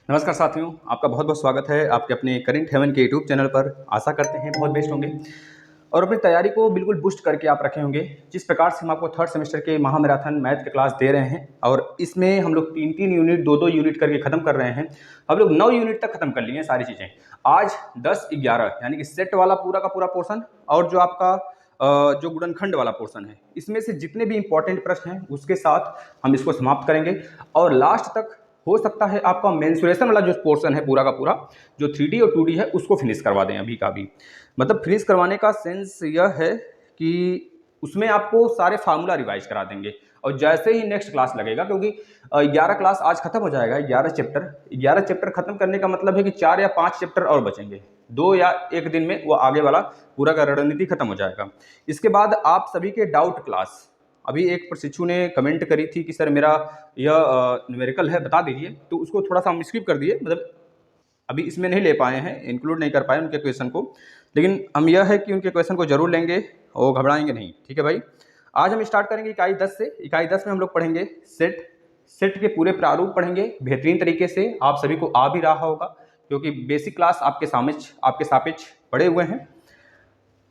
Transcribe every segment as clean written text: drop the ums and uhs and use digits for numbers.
नमस्कार साथियों, आपका बहुत बहुत स्वागत है आपके अपने करेंट हेवन के यूट्यूब चैनल पर। आशा करते हैं बहुत बेस्ट होंगे और अपनी तैयारी को बिल्कुल बूस्ट करके आप रखे होंगे। जिस प्रकार से हम आपको थर्ड सेमेस्टर के महामैराथन मैथ के क्लास दे रहे हैं और इसमें हम लोग 3-3 यूनिट 2-2 यूनिट करके ख़त्म कर रहे हैं। हम लोग 9 यूनिट तक ख़त्म कर लिए हैं सारी चीज़ें। आज 10-11 यानी कि सेट वाला पूरा का पूरा पोर्सन और जो आपका जो गुणनखंड वाला पोर्सन है, इसमें से जितने भी इंपॉर्टेंट प्रश्न हैं उसके साथ हम इसको समाप्त करेंगे और लास्ट तक हो सकता है आपका मेंसुरेशन वाला जो पोर्शन है पूरा का पूरा, जो 3D और 2D है, उसको फिनिश करवा दें अभी का अभी। मतलब फिनिश करवाने का सेंस यह है कि उसमें आपको सारे फार्मूला रिवाइज करा देंगे और जैसे ही नेक्स्ट क्लास लगेगा, क्योंकि 11 क्लास आज खत्म हो जाएगा। 11 चैप्टर खत्म करने का मतलब है कि 4 या 5 चैप्टर और बचेंगे। 2 या 1 दिन में वो आगे वाला पूरा का रणनीति खत्म हो जाएगा। इसके बाद आप सभी के डाउट क्लास, अभी एक प्रशिक्षु ने कमेंट करी थी कि सर मेरा यह न्यूमेरिकल है बता दीजिए, तो उसको थोड़ा सा हम स्किप कर दिए। मतलब अभी इसमें नहीं ले पाए हैं, इंक्लूड नहीं कर पाए उनके क्वेश्चन को, लेकिन हम यह है कि उनके क्वेश्चन को जरूर लेंगे और घबराएंगे नहीं। ठीक है भाई, आज हम स्टार्ट करेंगे इकाई 10 से। इकाई 10 में हम लोग पढ़ेंगे सेट के पूरे प्रारूप पढ़ेंगे बेहतरीन तरीके से। आप सभी को आ भी रहा होगा क्योंकि बेसिक क्लास आपके सापेक्ष पढ़े हुए हैं।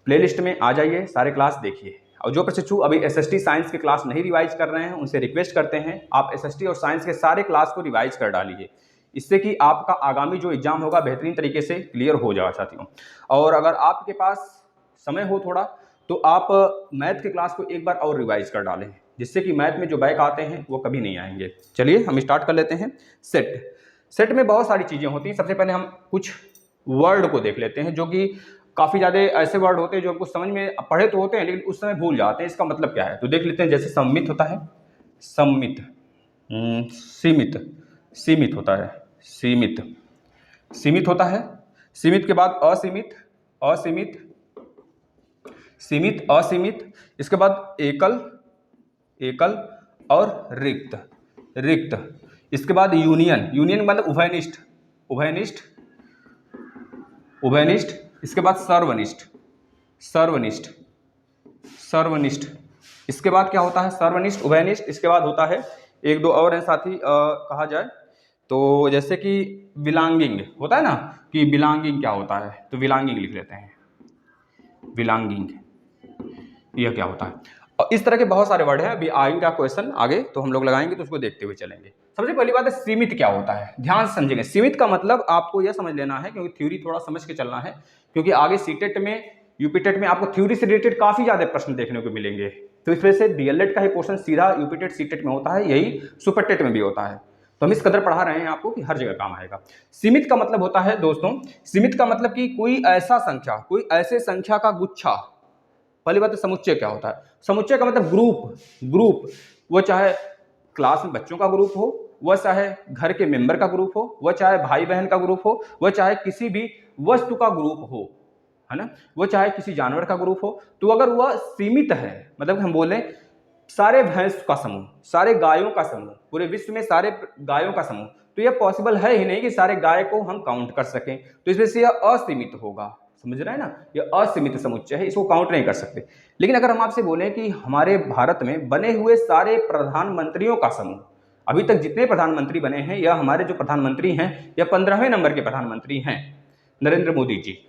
प्लेलिस्ट में आ जाइए, सारे क्लास देखिए। और जो प्रशिक्षु अभी एसएसटी साइंस के क्लास नहीं रिवाइज कर रहे हैं, उनसे रिक्वेस्ट करते हैं आप एसएसटी और साइंस के सारे क्लास को रिवाइज कर डालिए, इससे कि आपका आगामी जो एग्जाम होगा बेहतरीन तरीके से क्लियर हो जाएगा साथियों। और अगर आपके पास समय हो थोड़ा, तो आप मैथ के क्लास को एक बार और रिवाइज कर डालें, जिससे कि मैथ में जो बैक आते हैं वो कभी नहीं आएंगे। चलिए हम स्टार्ट कर लेते हैं। सेट में बहुत सारी चीज़ें होती हैं। सबसे पहले हम कुछ वर्ड को देख लेते हैं, जो कि काफ़ी ज़्यादा ऐसे वर्ड होते हैं जो हमको समझ में पढ़े तो होते हैं लेकिन उस समय भूल जाते हैं इसका मतलब क्या है। तो देख लेते हैं। जैसे सम्मित होता है, सीमित होता है, सीमित होता है। सीमित के बाद असीमित, असीमित। इसके बाद एकल और रिक्त। इसके बाद यूनियन मतलब उभयनिष्ठ। इसके बाद सर्वनिष्ठ। इसके बाद क्या होता है? सर्वनिष्ठ, उभयनिष्ठ। इसके बाद होता है एक दो और हैं साथी, कहा जाए तो जैसे कि बिलोंगिंग होता है ना, कि बिलोंगिंग क्या होता है, तो बिलोंगिंग लिख लेते हैं। बिलोंगिंग यह क्या होता है? और इस तरह के बहुत सारे वर्ड हैं। अभी आएगा क्वेश्चन आगे तो हम लोग लगाएंगे, तो उसको देखते हुए चलेंगे। सबसे पहली बात है सीमित क्या होता है, ध्यान से समझेंगे। सीमित का मतलब आपको यह समझ लेना है, क्योंकि थ्योरी थोड़ा समझ के चलना है, क्योंकि आगे सीटेट में यूपीटेट में आपको थ्योरी से रिलेटेड काफी ज्यादा प्रश्न देखने को मिलेंगे। तो इस वजह से डीएलएड का ही पोर्शन सीधा यूपीटेट सीटेट में होता है, यही सुपरटेट में भी होता है। तो हम इस कदर पढ़ा रहे हैं आपको कि हर जगह काम आएगा। सीमित का मतलब होता है दोस्तों, सीमित का मतलब कि कोई ऐसे संख्या का गुच्छा। पहली बात है समुच्चय क्या होता है? समुच्चय का मतलब ग्रुप। वो चाहे क्लास में बच्चों का ग्रुप हो, वह चाहे घर के मेंबर का ग्रुप हो, वह चाहे भाई बहन का ग्रुप हो, वह चाहे किसी भी वस्तु का ग्रुप हो, है ना, वो चाहे किसी जानवर का ग्रुप हो। तो अगर वह सीमित है, मतलब हम बोले सारे भैंस का समूह, सारे गायों का समूह, पूरे विश्व में सारे गायों का समूह, तो यह पॉसिबल है ही नहीं कि सारे गाय को हम काउंट कर सकें। तो इस वजह से यह असीमित होगा। समझ रहे हैं ना, यह असीमित समुच्चय है, इसको काउंट नहीं कर सकते। लेकिन अगर हम आपसे बोलें कि हमारे भारत में बने हुए सारे प्रधानमंत्रियों का समूह, अभी तक जितने प्रधानमंत्री बने हैं, यह हमारे जो प्रधानमंत्री हैं, यह 15वें नंबर के प्रधानमंत्री हैं, नरेंद्र मोदी जी।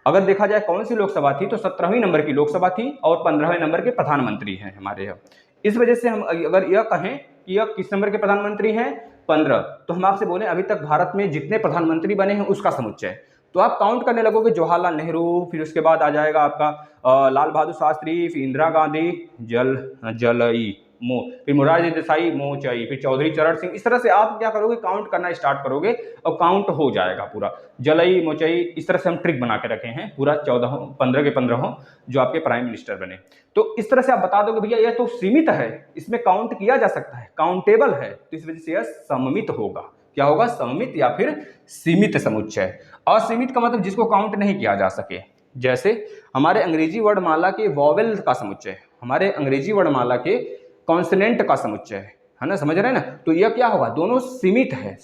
अगर देखा जाए कौन सी लोकसभा थी, तो 17वीं नंबर की लोकसभा थी और 15वें नंबर के प्रधानमंत्री हैं हमारे यहाँ। इस वजह से हम अगर यह कहें कि यह किस नंबर के प्रधानमंत्री हैं, 15, तो हम आपसे बोले अभी तक भारत में जितने प्रधानमंत्री बने हैं उसका समुच्चय। तो आप काउंट करने लगोगे जवाहरलाल नेहरू, फिर उसके बाद आ जाएगा आपका लाल बहादुर शास्त्री, फिर इंदिरा गांधी, फिर मोरारजी देसाई, मोचई, फिर चौधरी चरण सिंह। इस तरह से आप क्या करोगे, काउंट करना स्टार्ट करोगे और काउंट हो जाएगा पूरा। जलई, मोचई, इस तरह से हम ट्रिक बना के रखे हैं पूरा 15 के 15 जो आपके प्राइम मिनिस्टर बने। तो इस तरह से आप बता दोगे भैया यह तो सीमित है, इसमें काउंट किया जा सकता है, काउंटेबल है, तो इस वजह से यह सममित होगा। क्या होगा? सममित या फिर सीमित समुच्चय। असीमित का मतलब जिसको काउंट नहीं किया जा सके। जैसे हमारे अंग्रेजी वर्णमाला के वॉवेल का समुच्चय, हमारे अंग्रेजी वर्णमाला के कॉन्सोनेंट का समुच्चय है ना, समझ रहे हैं ना। तो यह क्या होगा? दोनों सीमित है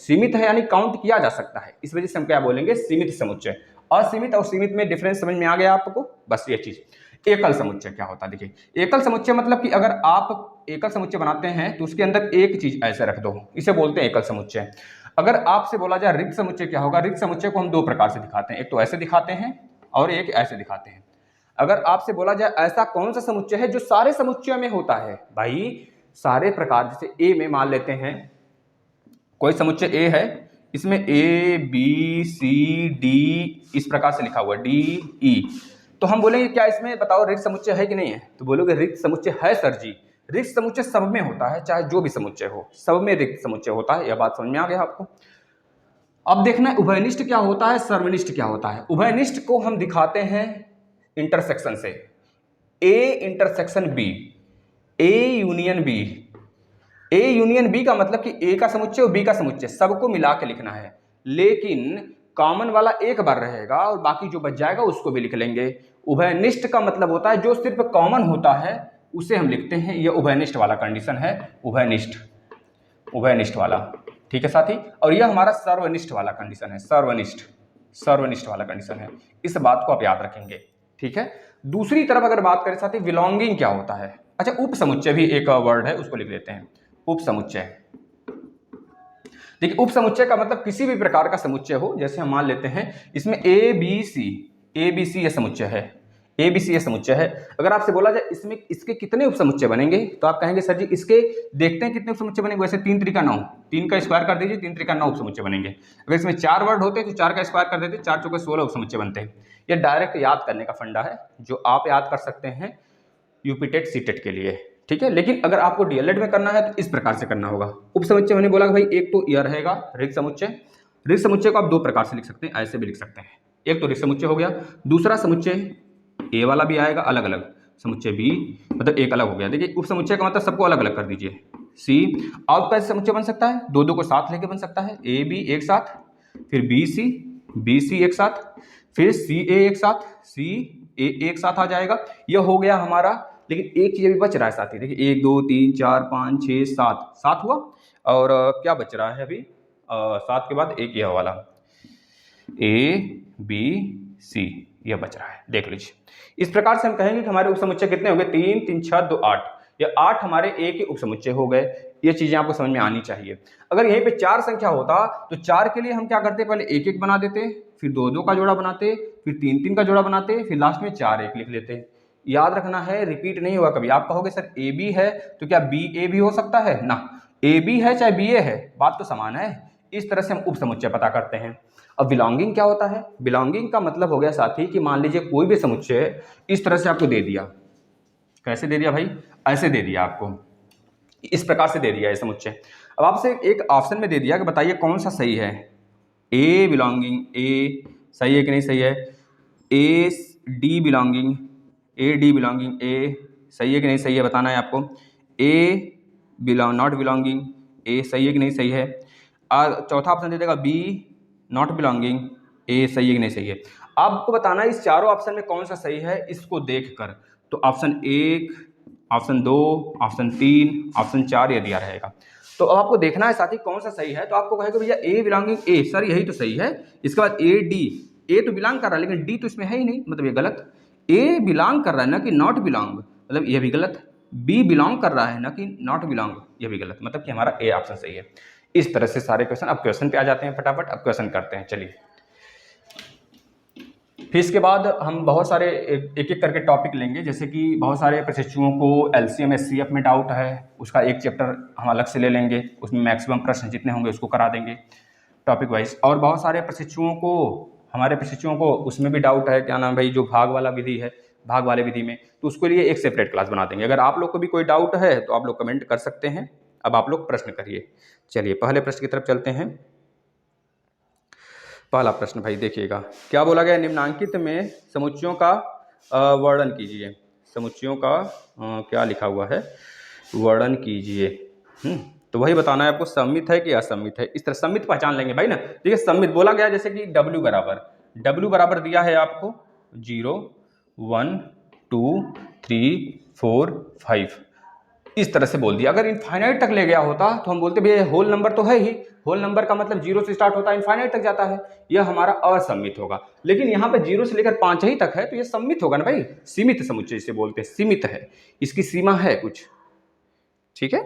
यानी काउंट किया जा सकता है। इस वजह से हम क्या बोलेंगे? सीमित समुच्चय। असीमित और सीमित में डिफरेंस समझ में आ गया आपको? बस ये चीज। एकल समुच्चय क्या होता है? देखिए, एकल समुच्चय मतलब कि अगर आप एकल समुच्चय बनाते हैं तो उसके अंदर एक चीज ऐसे रख दो, इसे बोलते हैं एकल समुच्चय। अगर आपसे बोला जाए रिक्त समुच्चय क्या होगा, रिक्त समुच्चय को हम दो प्रकार से दिखाते हैं, एक तो ऐसे दिखाते हैं और एक ऐसे दिखाते हैं। अगर आपसे बोला जाए ऐसा कौन सा समुच्चय है जो सारे समुच्चयों में होता है, भाई सारे प्रकार, जैसे ए में मान लेते हैं कोई समुच्चय ए है, इसमें ए बी सी डी इस प्रकार से लिखा हुआ डी ई, तो हम बोलेंगे क्या इसमें बताओ रिक्त समुच्चय है कि नहीं है, तो बोलोगे रिक्त समुच्चय है सर जी। रिक्त समुच्चय सब में होता है, चाहे जो भी समुच्चय हो, सब में रिक्त समुच्चय होता है। यह बात समझ में आ गया आपको। अब देखना है उभयनिष्ठ क्या होता है, सर्वनिष्ठ क्या होता है। उभयनिष्ठ को हम दिखाते हैं इंटरसेक्शन से, A intersection B, A union B. A union B का मतलब कि ए का समुच्चय और बी का समुच्चय सबको मिला के लिखना है, लेकिन कॉमन वाला एक बार रहेगा और बाकी जो बच जाएगा उसको भी लिख लेंगे। उभयनिष्ठ का मतलब होता है जो सिर्फ कॉमन होता है उसे हम लिखते हैं, यह उभयनिष्ठ वाला कंडीशन है, उभयनिष्ठ, उभयनिष्ठ वाला, ठीक है साथी। और यह हमारा सर्वनिष्ठ वाला कंडीशन है, सर्वनिष्ठ, सर्वनिष्ठ वाला कंडीशन है। इस बात को आप याद रखेंगे, ठीक है। दूसरी तरफ अगर बात करें साथी बिलोंगिंग क्या होता है, अच्छा उप समुच्चय भी एक वर्ड है, उसको लिख लेते हैं, उप समुच्चय। देखिए उप समुच्चय का मतलब किसी भी प्रकार का समुच्चय हो, जैसे हम मान लेते हैं इसमें ए बी सी यह समुच्चय है, ए बी सी यह समुच्चय है। अगर आपसे बोला जाए इसमें इसके कितने उप समुच्चय बनेंगे, तो आप कहेंगे सर जी इसके देखते हैं कितने उप समुच्चय बनेंगे। वैसे 3 3 9, 3 का स्क्वायर कर दीजिए, 3 3 9 उप समुच्चय बनेंगे। अगर इसमें 4 वर्ड होते तो 4 का स्क्वायर कर देते, 4 चौके 16 उप समुच्चय बनते हैं। यह डायरेक्ट याद करने का फंडा है जो आप याद कर सकते हैं यूपीटेट सीटेट के लिए, ठीक है। लेकिन अगर आपको डीएलएड में करना है तो इस प्रकार से करना होगा। उप समुच्चय मैंने बोला कि भाई एक तो यह रहेगा रिक्त समुच्चय। रिक्त समुच्चय को आप दो प्रकार से लिख सकते हैं, ऐसे भी लिख सकते हैं, एक तो रिक्त समुच्चय हो गया, दूसरा समुच्चय ए वाला भी आएगा अलग अलग, समुच्चय बी मतलब एक अलग हो गया। देखिए उप समुच्चय का मतलब सबको अलग अलग कर दीजिए, सी। और कैसे समुच्चय बन सकता है, दो दो को साथ लेके बन सकता है, ए बी एक साथ, फिर बी सी एक साथ, फिर सी ए एक साथ, सी ए एक साथ आ जाएगा। यह हो गया हमारा। लेकिन एक चीज अभी बच रहा है साथी, देखिए 1 2 3 4 5 6 7 7 हुआ, और क्या बच रहा है अभी, 7 के बाद एक यह वाला ए बी सी, यह बच रहा है, देख लीजिए। इस प्रकार से हम कहेंगे कि हमारे उप समुच्चय कितने हो गए, 3 3 6 2 8, ये 8 हमारे ए के उप समुच्चय हो गए। ये चीजें आपको समझ में आनी चाहिए। अगर यहीं पे 4 संख्या होता तो 4 के लिए हम क्या करते, पहले 1 1 बना देते, फिर 2 2 का जोड़ा बनाते, फिर 3 3 का जोड़ा बनाते, फिर लास्ट में 4 1 लिख लेते। याद रखना है, रिपीट नहीं होगा कभी। आप कहोगे सर ए बी है तो क्या बी ए भी हो सकता है ना, ए बी है चाहे बी ए है, बात तो समान है। इस तरह से हम उप समुच्चय पता करते हैं। अब बिलोंगिंग क्या होता है, बिलोंगिंग का मतलब हो गया साथी कि मान लीजिए कोई भी समुच्चय इस तरह से आपको दे दिया, कैसे दे दिया भाई, ऐसे दे दिया आपको, इस प्रकार से दे दिया ये समुच्चय। अब आपसे एक ऑप्शन में दे दिया कि बताइए कौन सा सही है, ए बिलोंगिंग ए सही है कि नहीं सही है, ए डी बिलोंगिंग ए सही है कि नहीं सही है, बताना है आपको। ए नॉट बिलोंगिंग ए सही है कि नहीं सही है। चौथा ऑप्शन दे देगा बी नॉट बिलोंगिंग ए सही है कि नहीं सही है। आपको बताना है इस चारों ऑप्शन में कौन सा सही है, इसको देखकर। तो ऑप्शन 1, ऑप्शन 2, ऑप्शन 3, ऑप्शन 4 ये दिया रहेगा। तो अब आपको देखना है साथी कौन सा सही है। तो आपको कहेगा भैया ए बिलोंगिंग ए, सर यही तो सही है। इसके बाद ए डी, ए तो बिलोंग कर रहा है लेकिन डी तो इसमें है ही नहीं, मतलब ये गलत। ए बिलोंग कर रहा है ना कि नॉट बिलोंग, मतलब यह भी गलत। बी बिलोंग कर रहा है ना कि नॉट बिलोंग, यह भी गलत, मतलब कि हमारा ए ऑप्शन सही है। इस तरह से सारे क्वेश्चन। अब क्वेश्चन पे आ जाते हैं फटाफट, अब क्वेश्चन करते हैं, चलिए। फिर इसके बाद हम बहुत सारे एक एक करके टॉपिक लेंगे, जैसे कि बहुत सारे प्रशिक्षुओं को LCM SCF में डाउट है, उसका एक चैप्टर हम अलग से ले लेंगे, उसमें मैक्सिमम प्रश्न जितने होंगे उसको करा देंगे टॉपिक वाइज। और बहुत सारे प्रशिक्षुओं को, हमारे प्रशिक्षुओं को उसमें भी डाउट है, क्या नाम भाई, जो भाग वाला विधि है, भाग वाले विधि में, तो उसके लिए एक सेपरेट क्लास बना देंगे। अगर आप लोग को भी कोई डाउट है तो आप लोग कमेंट कर सकते हैं। अब आप लोग प्रश्न करिए। चलिए पहले प्रश्न की तरफ चलते हैं। पहला प्रश्न भाई देखिएगा, क्या बोला गया, निम्नांकित में समुच्चयों का वर्णन कीजिए। समुच्चयों का क्या लिखा हुआ है, वर्णन कीजिए। तो वही बताना है आपको, सम्मित है कि असम्मित है। इस तरह सम्मित पहचान लेंगे भाई ना। देखिए सम्मित बोला गया जैसे कि W बराबर दिया है आपको 0 1 2 3 4 5, इस तरह से बोल दिया। अगर इनफाइनाइट तक ले गया होता तो हम बोलते भैया होल नंबर तो है ही, होल नंबर का मतलब 0 से स्टार्ट होता है इनफाइनाइट तक जाता है, यह हमारा असम्मित होगा। लेकिन यहाँ पे 0 से लेकर 5 ही तक है तो यह सम्मित होगा ना भाई, सीमित समुच्चय जिसे बोलते हैं, सीमित है, इसकी सीमा है कुछ, ठीक है।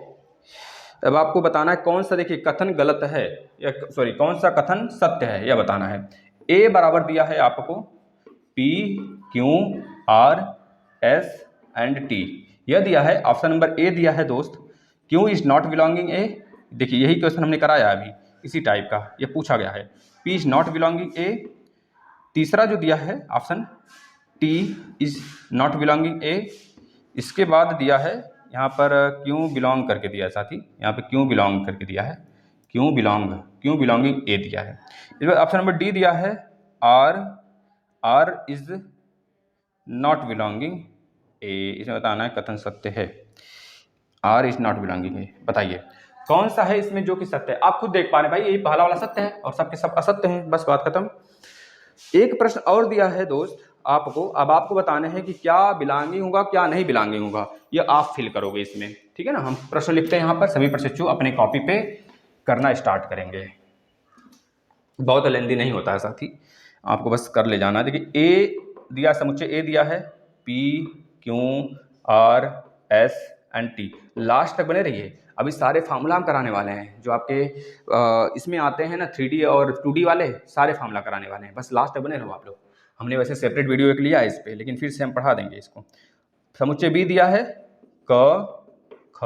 अब आपको बताना है कौन सा, देखिए कथन गलत है या सॉरी कौन सा कथन सत्य है यह बताना है। ए बराबर दिया है आपको P Q R S and T, यह दिया है। ऑप्शन नंबर ए दिया है दोस्त, क्यू इज नॉट बिलोंगिंग ए। देखिए यही क्वेश्चन हमने कराया अभी, इसी टाइप का ये पूछा गया है, P is not belonging A. तीसरा जो दिया है option T is not belonging A. इसके बाद दिया है यहाँ पर क्यों बिलोंग करके दिया है साथी, यहाँ पे क्यों बिलोंग करके दिया है, क्यों बिलोंगिंग ए दिया है। इस बार ऑप्शन नंबर डी दिया है आर इज नॉट बिलोंगिंग ए। इसमें बताना है कथन सत्य है, आर इज नॉट बिलोंगिंग ए। बताइए कौन सा है इसमें जो कि सत्य है। आप खुद देख पा रहे हैं भाई, यही पहला वाला सत्य है और सबके सब असत्य हैं, बस बात खत्म। एक प्रश्न और दिया है दोस्त आपको, अब आपको बताने हैं कि क्या बिलोंगिंग होगा क्या नहीं बिलोंगिंग होगा, ये आप फिल करोगे इसमें, ठीक है ना। हम प्रश्न लिखते हैं यहाँ पर, सभी प्रशिक्षु अपने कॉपी पे करना स्टार्ट करेंगे, बहुत लेंदी नहीं होता है साथी, आपको बस कर ले जाना। देखिए ए दिया, समुच्चय ए दिया है P Q R S and T, last तक बने रहिए। अभी सारे फार्मूला हम कराने वाले हैं जो आपके इसमें आते हैं ना 3D और 2D वाले, सारे फार्मूला कराने वाले हैं, बस लास्ट तक बने रहो आप लोग। हमने वैसे सेपरेट वीडियो एक लिया है इस पर, लेकिन फिर से हम पढ़ा देंगे इसको। समुच्चय बी दिया है क ख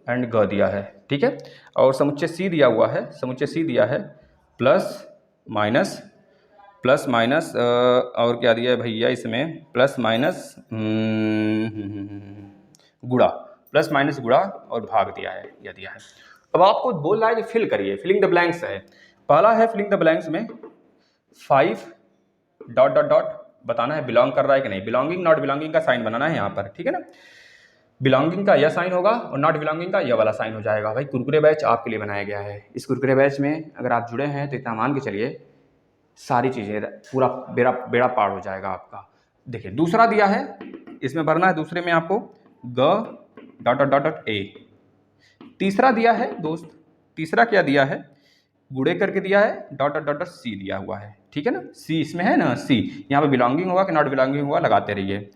एंड ग दिया है, ठीक है। और समुच्चय सी दिया हुआ है, समुच्चय सी दिया है प्लस माइनस और क्या दिया है भैया इसमें, प्लस माइनस गुणा, प्लस माइनस गुणा और भाग दिया है, यह दिया है। अब आपको बोल रहा है कि फिल करिए, फिलिंग द ब्लैंक्स है। पहला है फिलिंग द ब्लैंक्स में 5 ... बताना है बिलोंग कर रहा है कि नहीं, बिलोंगिंग नॉट बिलोंगिंग का साइन बनाना है यहाँ पर, ठीक है ना। बिलोंगिंग का यह साइन होगा और नॉट बिलोंगिंग का यह वाला साइन हो जाएगा। भाई कुरकुरे बैच आपके लिए बनाया गया है, इस कुरकुरे बैच में अगर आप जुड़े हैं तो इतना मान के चलिए सारी चीज़ें पूरा बेड़ा पार हो जाएगा आपका। देखिए दूसरा दिया है, इसमें भरना है दूसरे में आपको ग ... ए। तीसरा दिया है दोस्त, तीसरा क्या दिया है, गुड़े करके दिया है ... सी दिया हुआ है, ठीक है ना। सी इसमें है ना, सी यहाँ पे बिलोंगिंग होगा कि नॉट बिलोंगिंग होगा लगाते रहिए।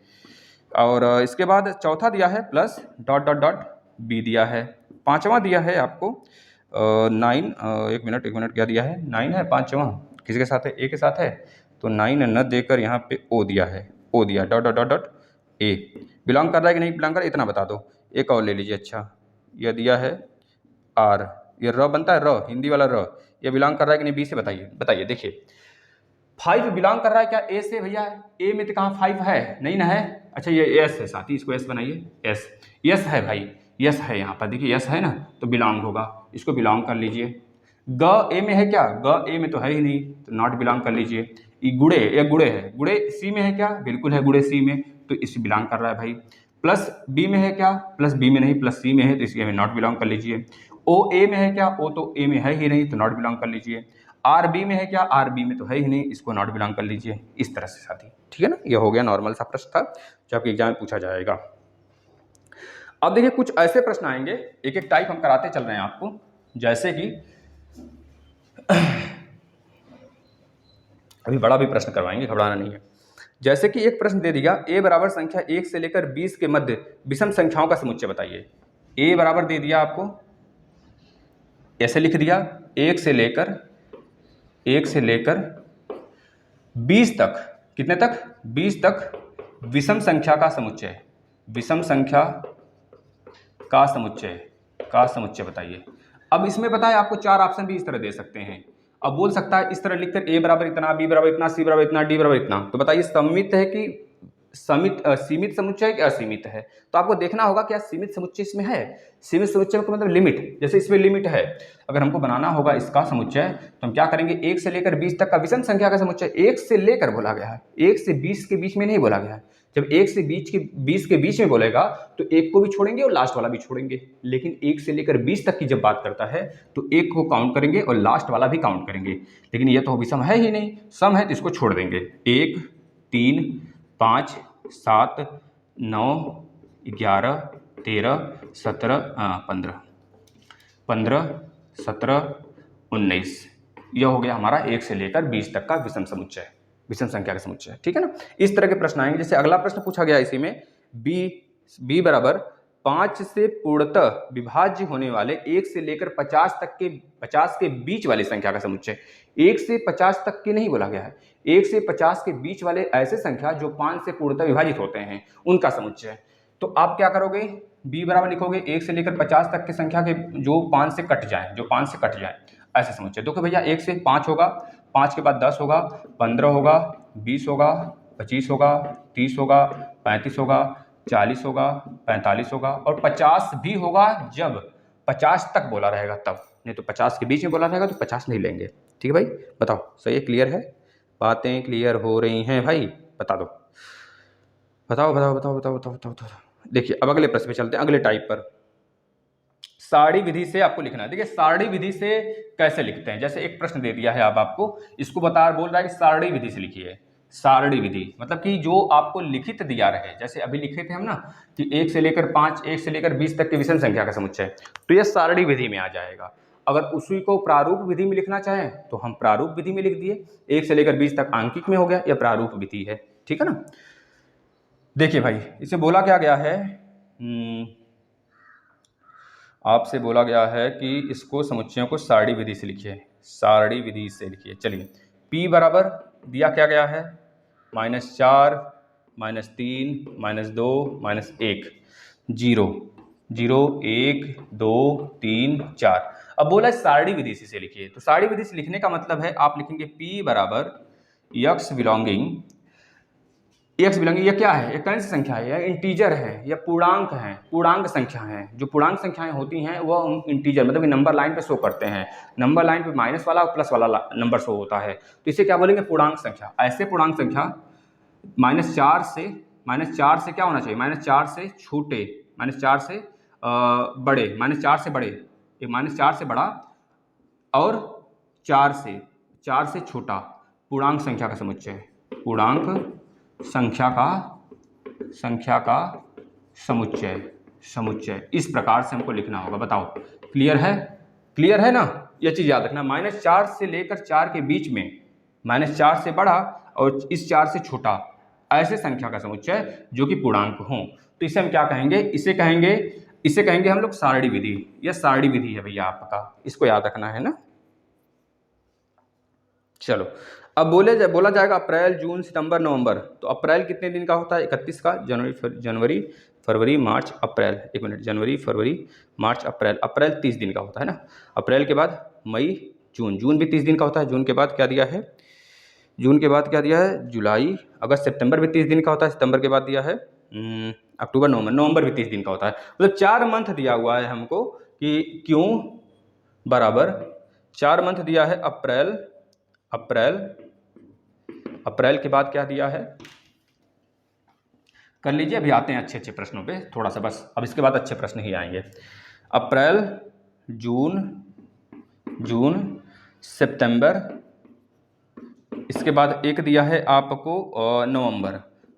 और इसके बाद चौथा दिया है प्लस ... बी दिया है। पांचवा दिया है आपको 9 एक मिनट क्या दिया है, 9 है पांचवा, किसके साथ है, ए के साथ है, तो 9 न देकर यहाँ पे ओ दिया है, ओ दिया ... ए। बिलोंग कर रहा है कि नहीं बिलोंग कर रहा है इतना बता दो। एक और ले लीजिए, अच्छा यह दिया है आर, ये र बनता है, र हिंदी वाला र, ये बिलोंग कर रहा है कि नहीं बी से बताइए। देखिए 5 बिलोंग कर रहा है क्या ए से भैया, ए में तो कहाँ 5 है, नहीं ना है। अच्छा ये एस है साथी, इसको एस बनाइए, एस, यस है भाई, यस है यहाँ पर, देखिए यस है ना, तो बिलोंग होगा, इसको बिलोंग कर लीजिए। ग ए में है क्या, ग ए में तो है ही नहीं, तो नॉट बिलोंग कर लीजिए। गुड़े, ये गुड़े है, गुड़े सी में है क्या, बिल्कुल है गुड़े सी में, तो इसे बिलोंग कर रहा है भाई। प्लस बी में है क्या, प्लस बी में नहीं, प्लस सी में है, तो इसलिए हमें नॉट बिलोंग कर लीजिए। ओ ए में है क्या, ओ तो ए में है ही नहीं, तो नॉट बिलोंग कर लीजिए। आर बी में है क्या, आर बी में तो है ही नहीं, इसको नॉट बिलोंग कर लीजिए। इस तरह से साथी, ठीक है ना। ये हो गया नॉर्मल सा प्रश्न था जो आपके एग्जाम में पूछा जाएगा। अब देखिए कुछ ऐसे प्रश्न आएंगे, एक एक टाइप हम कराते चल रहे हैं आपको, जैसे कि अभी बड़ा भी प्रश्न करवाएंगे, घबराना नहीं है। जैसे कि एक प्रश्न दे दिया, ए बराबर संख्या 1 से लेकर 20 के मध्य विषम संख्याओं का समुच्चय बताइए। ए बराबर दे दिया आपको, ऐसे लिख दिया 1 से लेकर 20 तक, कितने तक, 20 तक विषम संख्या का समुच्चय, विषम संख्या का समुच्चय बताइए। अब इसमें पता है आपको 4 ऑप्शन भी इस तरह दे सकते हैं। अब बोल सकता है इस तरह लिखकर ए बराबर इतना, बी बराबर इतना, सी बराबर इतना, डी बराबर इतना, तो बताइए सममित है कि सीमित समुच्चय है कि असीमित है। तो आपको देखना होगा क्या सीमित समुच्चय इसमें है, सीमित समुच्चय का मतलब लिमिट, जैसे इसमें लिमिट है। अगर हमको बनाना होगा इसका समुच्चय तो हम क्या करेंगे, 1 से लेकर 20 तक का विषम संख्या का समुच्चय, 1 से लेकर बोला गया है, 1 से 20 के बीच में नहीं बोला गया है। जब 1 से 20 के बीच में बोलेगा तो 1 को भी छोड़ेंगे और लास्ट वाला भी छोड़ेंगे, लेकिन 1 से लेकर 20 तक की जब बात करता है तो 1 को काउंट करेंगे और लास्ट वाला भी काउंट करेंगे। लेकिन ये तो विषम है ही नहीं, सम है तो इसको छोड़ देंगे। 1 3 5 7 9 11 13 17 15 17 19, यह हो गया हमारा 1 से लेकर 20 तक का विषम समुच्चय, विषम संख्या का समुच्चय, ठीक है ना। इस तरह के प्रश्न आएंगे। जैसे अगला प्रश्न पूछा गया इसी में, बी बराबर 5 से पूर्णतः विभाज्य होने वाले 1 से लेकर 50 के बीच वाली संख्या का समुच्चय। 1 से 50 तक की नहीं बोला गया है, 1 से 50 के बीच वाले ऐसे संख्या जो 5 से पूर्णतः विभाजित होते हैं उनका समुच्चय। तो आप क्या करोगे, b बराबर लिखोगे 1 से लेकर 50 तक की संख्या के जो 5 से कट जाए, ऐसे समुच्चय। देखो भैया 1 से 5 होगा, 5 के बाद 10 होगा, 15 होगा, 20 होगा, 25 होगा, 30 होगा, 35 होगा, 40 होगा, 45 होगा और 50 भी होगा जब 50 तक बोला रहेगा तब, नहीं तो 50 के बीच में बोला रहेगा तो 50 नहीं लेंगे। ठीक है भाई, बताओ सही है, क्लियर है, बातें क्लियर हो रही हैं भाई, बता दो, बताओ बताओ बताओ बताओ बताओ बताओ बताओ। देखिए अब अगले प्रश्न पे चलते हैं, अगले टाइप पर। सारणी विधि से आपको लिखना है। देखिए सारणी विधि से कैसे लिखते हैं, जैसे एक प्रश्न दे दिया है अब आपको, इसको बोल रहा है कि सारणी विधि से लिखिए। सारणी विधि मतलब कि जो आपको लिखित दिया रहे, जैसे अभी लिखे थे हम ना कि 1 से लेकर 5, 1 से लेकर 20 तक की विषम संख्या का समुच्चय, तो यह सारणी विधि में आ जाएगा। अगर उसी को प्रारूप विधि में लिखना चाहें तो हम प्रारूप विधि में लिख दिए, 1 से लेकर 20 तक आंकिक में हो गया, यह प्रारूप विधि है। ठीक है ना। देखिए भाई इसे बोला क्या गया है, आपसे बोला गया है कि इसको समुच्चयों को सारणी विधि से लिखिए, सारणी विधि से लिखिए। चलिए p बराबर दिया क्या गया है, -4, -3, -2, -1, 0, 0, 1, 2, 3, 4। अब बोला सारणी विधि से लिखिए, तो सारणी विधि से लिखने का मतलब है आप लिखेंगे p बराबर x बिलोंगिंग, यह क्या है, ये कौन सी संख्या है, यह इंटीजर है, यह पूर्णांक है, पूर्णांक संख्या है। जो पूर्णांक संख्याएं होती हैं वह इंटीजर मतलब कि नंबर लाइन पे शो करते हैं, नंबर लाइन पे माइनस वाला और प्लस वाला नंबर शो होता है, तो इसे क्या बोलेंगे, पूर्णांक संख्या। ऐसे पूर्णांक संख्या -4 से क्या होना चाहिए, -4 से छोटे, -4 से बड़े, -4 से बड़े, -4 से बड़ा और 4 से छोटा पूर्णांक संख्या का समुच्चय, पूर्णांक संख्या का समुच्चय इस प्रकार से हमको लिखना होगा। बताओ क्लियर है ना। यह चीज याद रखना, -4 से लेकर 4 के बीच में, -4 से बड़ा और इस 4 से छोटा ऐसे संख्या का समुच्चय जो कि पूर्णांक हो, तो इसे हम क्या कहेंगे, इसे कहेंगे हम लोग सारणी विधि। यह सारणी विधि है भैया आपका, इसको याद रखना है ना। चलो अब बोला जाएगा अप्रैल, जून, सितंबर, नवंबर। तो अप्रैल कितने दिन का होता है, 31 का। जनवरी, फरवरी, मार्च, अप्रैल, एक मिनट, जनवरी, फरवरी, मार्च, अप्रैल 30 दिन का होता है ना। अप्रैल के बाद मई, जून भी 30 दिन का होता है। जून के बाद क्या दिया है, जुलाई, अगस्त, सितंबर भी 30 दिन का होता है। सितंबर के बाद दिया है अक्टूबर, नवंबर भी 30 दिन का होता है। मतलब 4 मंथ दिया हुआ है हमको कि क्यों बराबर 4 मंथ दिया है। अप्रैल के बाद क्या दिया है, कर लीजिए। अभी आते हैं अच्छे प्रश्नों पे थोड़ा सा, बस अब इसके बाद अच्छे प्रश्न ही आएंगे। अप्रैल, जून, सितंबर, इसके बाद एक दिया है आपको नवंबर।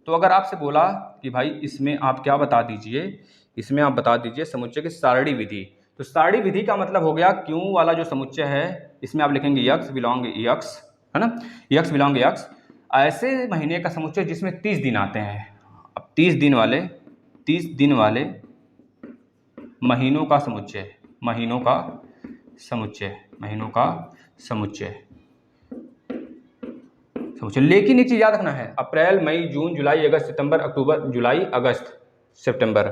तो अगर आपसे बोला कि भाई इसमें आप क्या बता दीजिए, इसमें आप बता दीजिए समुच्चय की सारणी विधि, तो सारणी विधि का मतलब हो गया क्यों वाला जो समुच्चय है इसमें आप लिखेंगे x बिलोंग x, है ना, x बिलोंग x, ऐसे महीने का समुच्चय जिसमें 30 दिन आते हैं। अब 30 दिन वाले महीनों का समुच्चय। लेकिन एक चीज याद रखना है, अप्रैल, मई, जून, जुलाई, अगस्त, सितंबर, अक्टूबर, जुलाई, अगस्त, सितंबर,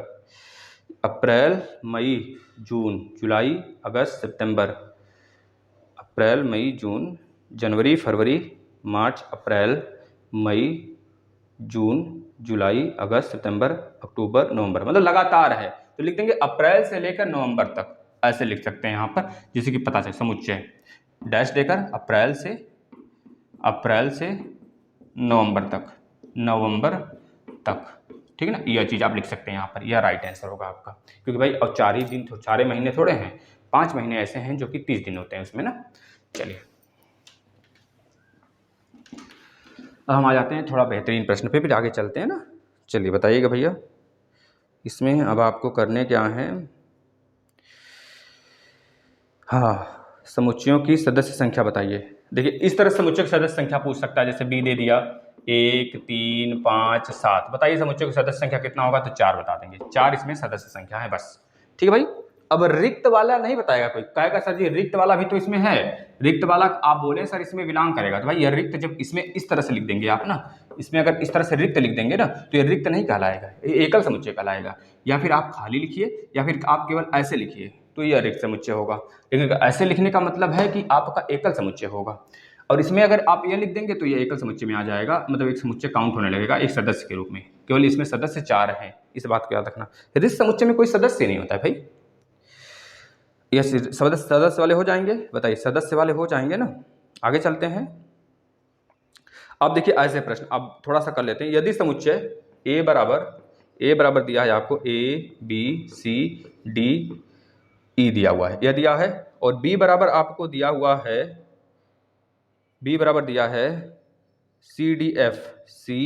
अप्रैल, मई, जून, जुलाई, अगस्त, सितंबर, अप्रैल, मई, जून, जनवरी, फरवरी, मार्च, अप्रैल, मई, जून, जुलाई, अगस्त, सितंबर, अक्टूबर, नवंबर, मतलब लगातार है। तो लिख देंगे अप्रैल से लेकर नवंबर तक, ऐसे लिख सकते हैं यहाँ पर, जिससे कि पता चले समुच्चय डैश देकर अप्रैल से नवंबर तक, ठीक है ना। यह चीज़ आप लिख सकते हैं यहाँ पर, यह राइट आंसर होगा आपका, क्योंकि भाई अब 4 ही दिन, 4 महीने थोड़े हैं, 5 महीने ऐसे हैं जो कि 30 दिन होते हैं उसमें ना। चलिए अब हम आ जाते हैं थोड़ा बेहतरीन प्रश्न पे, फिर आगे चलते हैं ना। चलिए बताइएगा भैया, इसमें अब आपको करने क्या है, हाँ, समुच्चयों की सदस्य संख्या बताइए। देखिए इस तरह समुच्चय की सदस्य संख्या पूछ सकता है, जैसे बी दे दिया 1 3 5 7। बताइए समुच्चय की सदस्य संख्या कितना होगा, तो 4 बता देंगे। 4 इसमें सदस्य संख्या है बस। ठीक है भाई। अब रिक्त वाला नहीं बताएगा कोई, कहेगा सर जी रिक्त वाला भी तो इसमें है। रिक्त वाला आप बोले सर इसमें बिलोंग करेगा, तो भाई ये रिक्त जब इसमें इस तरह से लिख देंगे आप ना, इसमें अगर इस तरह से रिक्त लिख देंगे ना, तो ये रिक्त नहीं कहलाएगा, ये एकल समुच्चय कहलाएगा। या फिर आप खाली लिखिए, या फिर आप केवल ऐसे लिखिए, तो ये रिक्त समुच्चय होगा। लेकिन ऐसे लिखने का मतलब है कि आपका एकल समुच्चय होगा। और इसमें अगर आप ये लिख देंगे तो ये एकल समुच्चय में आ जाएगा, मतलब एक समुच्चय काउंट होने लगेगा एक सदस्य के रूप में। केवल इसमें सदस्य 4 हैं, इस बात को याद रखना। रिक्त समुच्चय में कोई सदस्य नहीं होता है भाई। ये सदस्य वाले हो जाएंगे, बताइए सदस्य वाले हो जाएंगे ना। आगे चलते हैं। अब देखिए ऐसे प्रश्न अब थोड़ा सा कर लेते हैं। यदि समुच्चय ए बराबर दिया है आपको, ए बी सी डी ई दिया हुआ है, यह दिया है, और बी बराबर आपको दिया हुआ है, बी बराबर दिया है C D F, C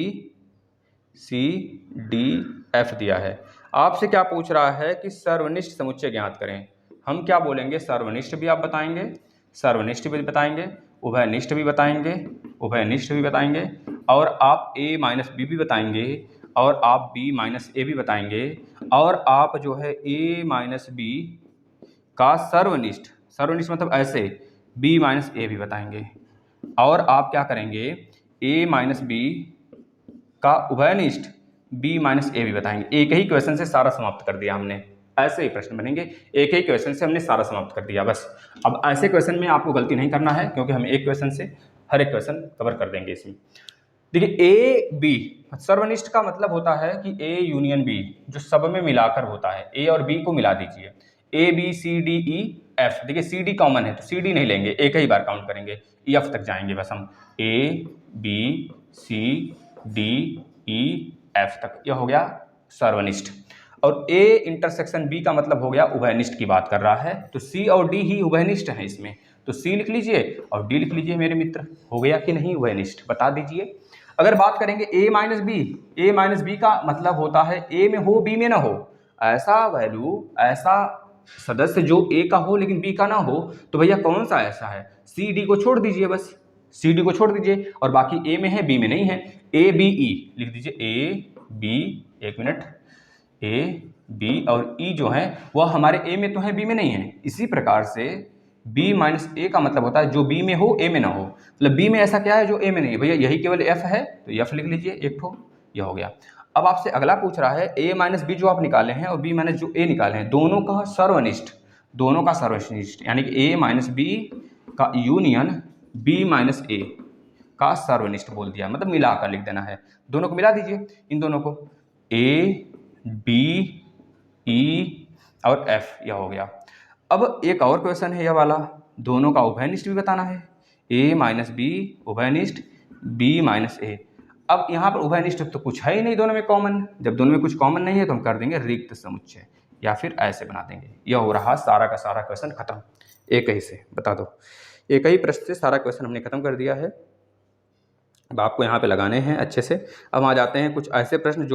D F दिया है। आपसे क्या पूछ रहा है कि सर्वनिष्ठ समुच्चय ज्ञात करें। हम क्या बोलेंगे, सर्वनिष्ठ भी आप बताएंगे, सर्वनिष्ठ भी बताएंगे, उभयनिष्ठ भी बताएंगे, उभयनिष्ठ भी बताएंगे, और आप a माइनस बी भी बताएंगे, और आप b माइनस ए भी बताएंगे, और आप जो है a माइनस बी का सर्वनिष्ठ, सर्वनिष्ठ मतलब ऐसे b माइनस ए भी बताएंगे, और आप क्या करेंगे a माइनस बी का उभयनिष्ठ b माइनस ए भी बताएंगे। एक ही क्वेश्चन से सारा समाप्त कर दिया हमने। ऐसे ही प्रश्न बनेंगे, एक ही क्वेश्चन से हमने सारा समाप्त कर दिया बस। अब ऐसे क्वेश्चन में आपको गलती नहीं करना है, क्योंकि हम एक क्वेश्चन से हर एक क्वेश्चन कवर कर देंगे इसमें। देखिए ए बी सर्वनिष्ठ का मतलब होता है कि ए यूनियन बी, जो सब में मिलाकर होता है, ए और बी को मिला दीजिए, A B C D E F. देखिए सी डी कॉमन है तो सी डी नहीं लेंगे, एक ही बार काउंट करेंगे, एफ तक जाएंगे बस हम, A B C D E F तक, यह हो गया सर्वनिष्ठ। और ए इंटरसेक्शन बी का मतलब हो गया उभयनिष्ठ की बात कर रहा है, तो सी और डी ही उभयनिष्ठ है इसमें, तो सी लिख लीजिए और डी लिख लीजिए मेरे मित्र। हो गया कि नहीं उभयनिष्ठ, बता दीजिए। अगर बात करेंगे ए माइनस बी का मतलब होता है ए में हो बी में ना हो, ऐसा वैल्यू, ऐसा सदस्य जो ए का हो लेकिन बी का ना हो, तो भैया कौन सा ऐसा है, सी डी को छोड़ दीजिए बस, सी डी को छोड़ दीजिए, और बाकी ए में है बी में नहीं है, ए बी ई लिख दीजिए, ए बी, एक मिनट, ए बी और ई जो है वह हमारे ए में तो है बी में नहीं है। इसी प्रकार से b माइनस ए का मतलब होता है जो b में हो ए में ना हो, मतलब b में ऐसा क्या है जो a में नहीं है, भैया यही केवल f है तो f लिख लीजिए एक ठो, यह हो गया। अब आपसे अगला पूछ रहा है a माइनस बी जो आप निकाले हैं और b माइनस जो a निकाले हैं, दोनों का सर्वनिष्ठ, दोनों का सर्वनिष्ठ, यानी कि a माइनस बी का यूनियन b माइनस ए का सर्वनिष्ठ बोल दिया, मतलब मिला कर लिख देना है, दोनों को मिला दीजिए, इन दोनों को a b e और f, यह हो गया। अब एक और क्वेश्चन है यह वाला, दोनों का उभयनिष्ठ भी बताना है, a माइनस बी उभयनिष्ठ b माइनस ए। अब यहाँ पर उभयनिष्ठ तो कुछ है ही नहीं दोनों में कॉमन, जब दोनों में कुछ कॉमन नहीं है तो हम कर देंगे रिक्त समुच्चय, या फिर ऐसे बना देंगे। यह हो रहा सारा का सारा क्वेश्चन खत्म, एक ही से बता दो, एक ही प्रश्न से सारा क्वेश्चन हमने खत्म कर दिया है। अब आपको यहाँ पे लगाने हैं अच्छे से। अब आ जाते हैं कुछ ऐसे प्रश्न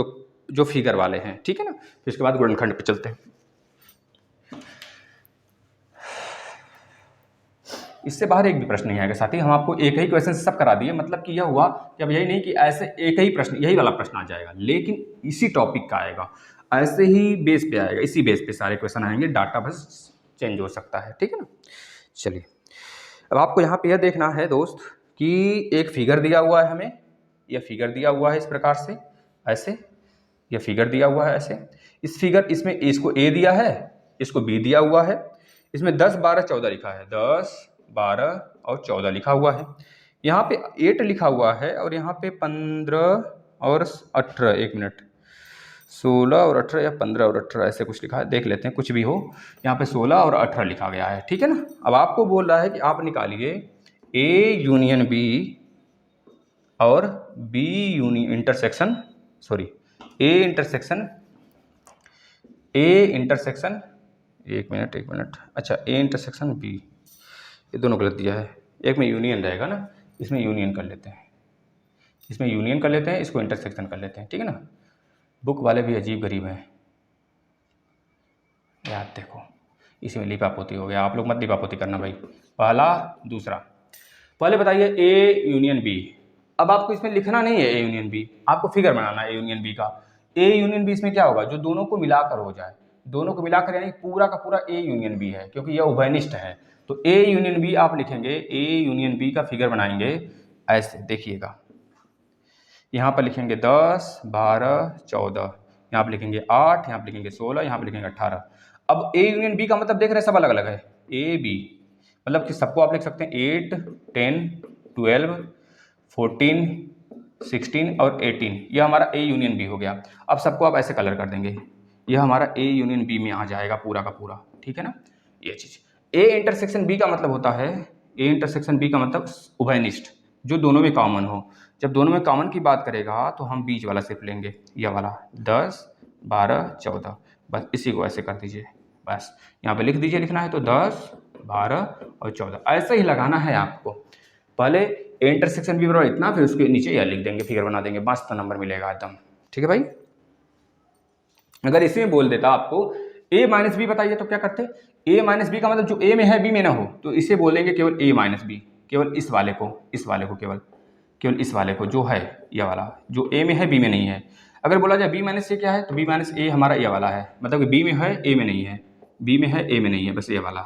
जो फिगर वाले हैं, ठीक है ना, फिर इसके बाद गुणनखंड पे चलते हैं। इससे बाहर एक भी प्रश्न नहीं आएगा साथी, हम आपको एक ही क्वेश्चन से सब करा दिए, मतलब कि यह हुआ कि अब यही नहीं कि ऐसे एक ही प्रश्न, यही वाला प्रश्न आ जाएगा, लेकिन इसी टॉपिक का आएगा, ऐसे ही बेस पे आएगा, इसी बेस पे सारे क्वेश्चन आएंगे, डाटा बस चेंज हो सकता है, ठीक है ना। चलिए अब आपको यहाँ पे यह देखना है दोस्त कि एक फिगर दिया हुआ है हमें, यह फिगर दिया हुआ है इस प्रकार से, ऐसे यह फिगर दिया हुआ है ऐसे, इस फिगर, इसमें इसको ए दिया है, इसको बी दिया हुआ है, इसमें 10 12 14 लिखा है, 10 12 और 14 लिखा हुआ है, यहाँ पे 8 लिखा हुआ है, और यहाँ पे 15 और 18, एक मिनट, 16 और 18 या 15 और 18 ऐसे कुछ लिखा है, देख लेते हैं, कुछ भी हो, यहाँ पे 16 और 18 लिखा गया है, ठीक है ना। अब आपको बोल रहा है कि आप निकालिए ए यूनियन बी और B union intersection, sorry A intersection, एक मिनट, अच्छा ए इंटरसेक्शन बी, ये दोनों गलत दिया है, एक में यूनियन रहेगा ना, इसमें यूनियन कर लेते हैं, इसमें यूनियन कर लेते हैं, इसको इंटरसेक्शन कर लेते हैं, ठीक है ना। बुक वाले भी अजीब गरीब हैं यार, देखो इसी में लिपापोती हो गया, आप लोग मत लिपापोती करना भाई। पहला दूसरा, पहले बताइए ए यूनियन बी, अब आपको इसमें लिखना नहीं है ए यूनियन बी, आपको फिगर बनाना है ए यूनियन बी का। ए यूनियन बी इसमें क्या होगा, जो दोनों को मिलाकर हो जाए, दोनों को मिलाकर यानी पूरा का पूरा ए यूनियन बी है, क्योंकि यह उभयनिष्ठ है। तो ए यूनियन बी आप लिखेंगे, ए यूनियन बी का फिगर बनाएंगे ऐसे, देखिएगा यहाँ पर लिखेंगे 10, 12, 14, यहाँ पर लिखेंगे 8, यहाँ पर लिखेंगे 16, यहाँ पर लिखेंगे 18। अब ए यूनियन बी का मतलब देख रहे हैं सब अलग अलग है, ए बी मतलब कि सबको आप लिख सकते हैं 8, 10, 12, 14, 16 और 18, यह हमारा ए यूनियन बी हो गया। अब सबको आप ऐसे कलर कर देंगे, यह हमारा ए यूनियन बी में आ जाएगा पूरा का पूरा, ठीक है ना। ये चीज़ ए इंटरसेक्शन बी का मतलब होता है, ए इंटरसेक्शन बी का मतलब उभयनिष्ठ, जो दोनों में कॉमन हो। जब दोनों में कॉमन की बात करेगा तो हम बीच वाला सिर्फ लेंगे, यह वाला 10, 12, 14, बस इसी को ऐसे कर दीजिए, बस यहाँ पे लिख दीजिए, लिखना है तो 10, 12 और 14 ऐसे ही लगाना है आपको। पहले ए इंटरसेक्शन बी बराबर इतना, फिर उसके नीचे यह लिख देंगे, फिगर बना देंगे, मस्त नंबर मिलेगा एकदम, ठीक है भाई। अगर इसमें बोल देता आपको a माइनस बी बताइए तो क्या करते, a माइनस बी का मतलब जो a में है b में ना हो, तो इसे बोलेंगे केवल a माइनस बी, केवल इस वाले को केवल इस वाले को जो है यह वाला, जो a में है b में नहीं है। अगर बोला जाए b माइनस ए क्या है, तो b माइनस ए हमारा यह वाला है, मतलब कि b में है a में नहीं है, b में है a में नहीं है, बस ये वाला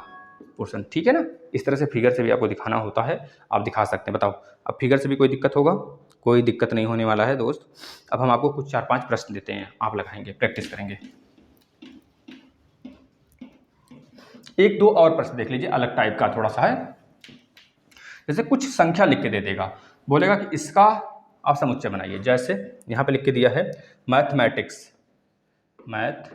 पोर्शन, ठीक है ना। इस तरह से फिगर से भी आपको दिखाना होता है, आप दिखा सकते हैं। बताओ अब फिगर से भी कोई दिक्कत होगा, कोई दिक्कत नहीं होने वाला है दोस्त। अब हम आपको कुछ 4-5 प्रश्न देते हैं, आप लगाएंगे, प्रैक्टिस करेंगे। 1-2 और प्रश्न देख लीजिए, अलग टाइप का थोड़ा सा है। जैसे कुछ संख्या लिख के दे देगा, बोलेगा कि इसका आप समुच्चय बनाइए। जैसे यहाँ पे लिख के दिया है मैथमेटिक्स MATH,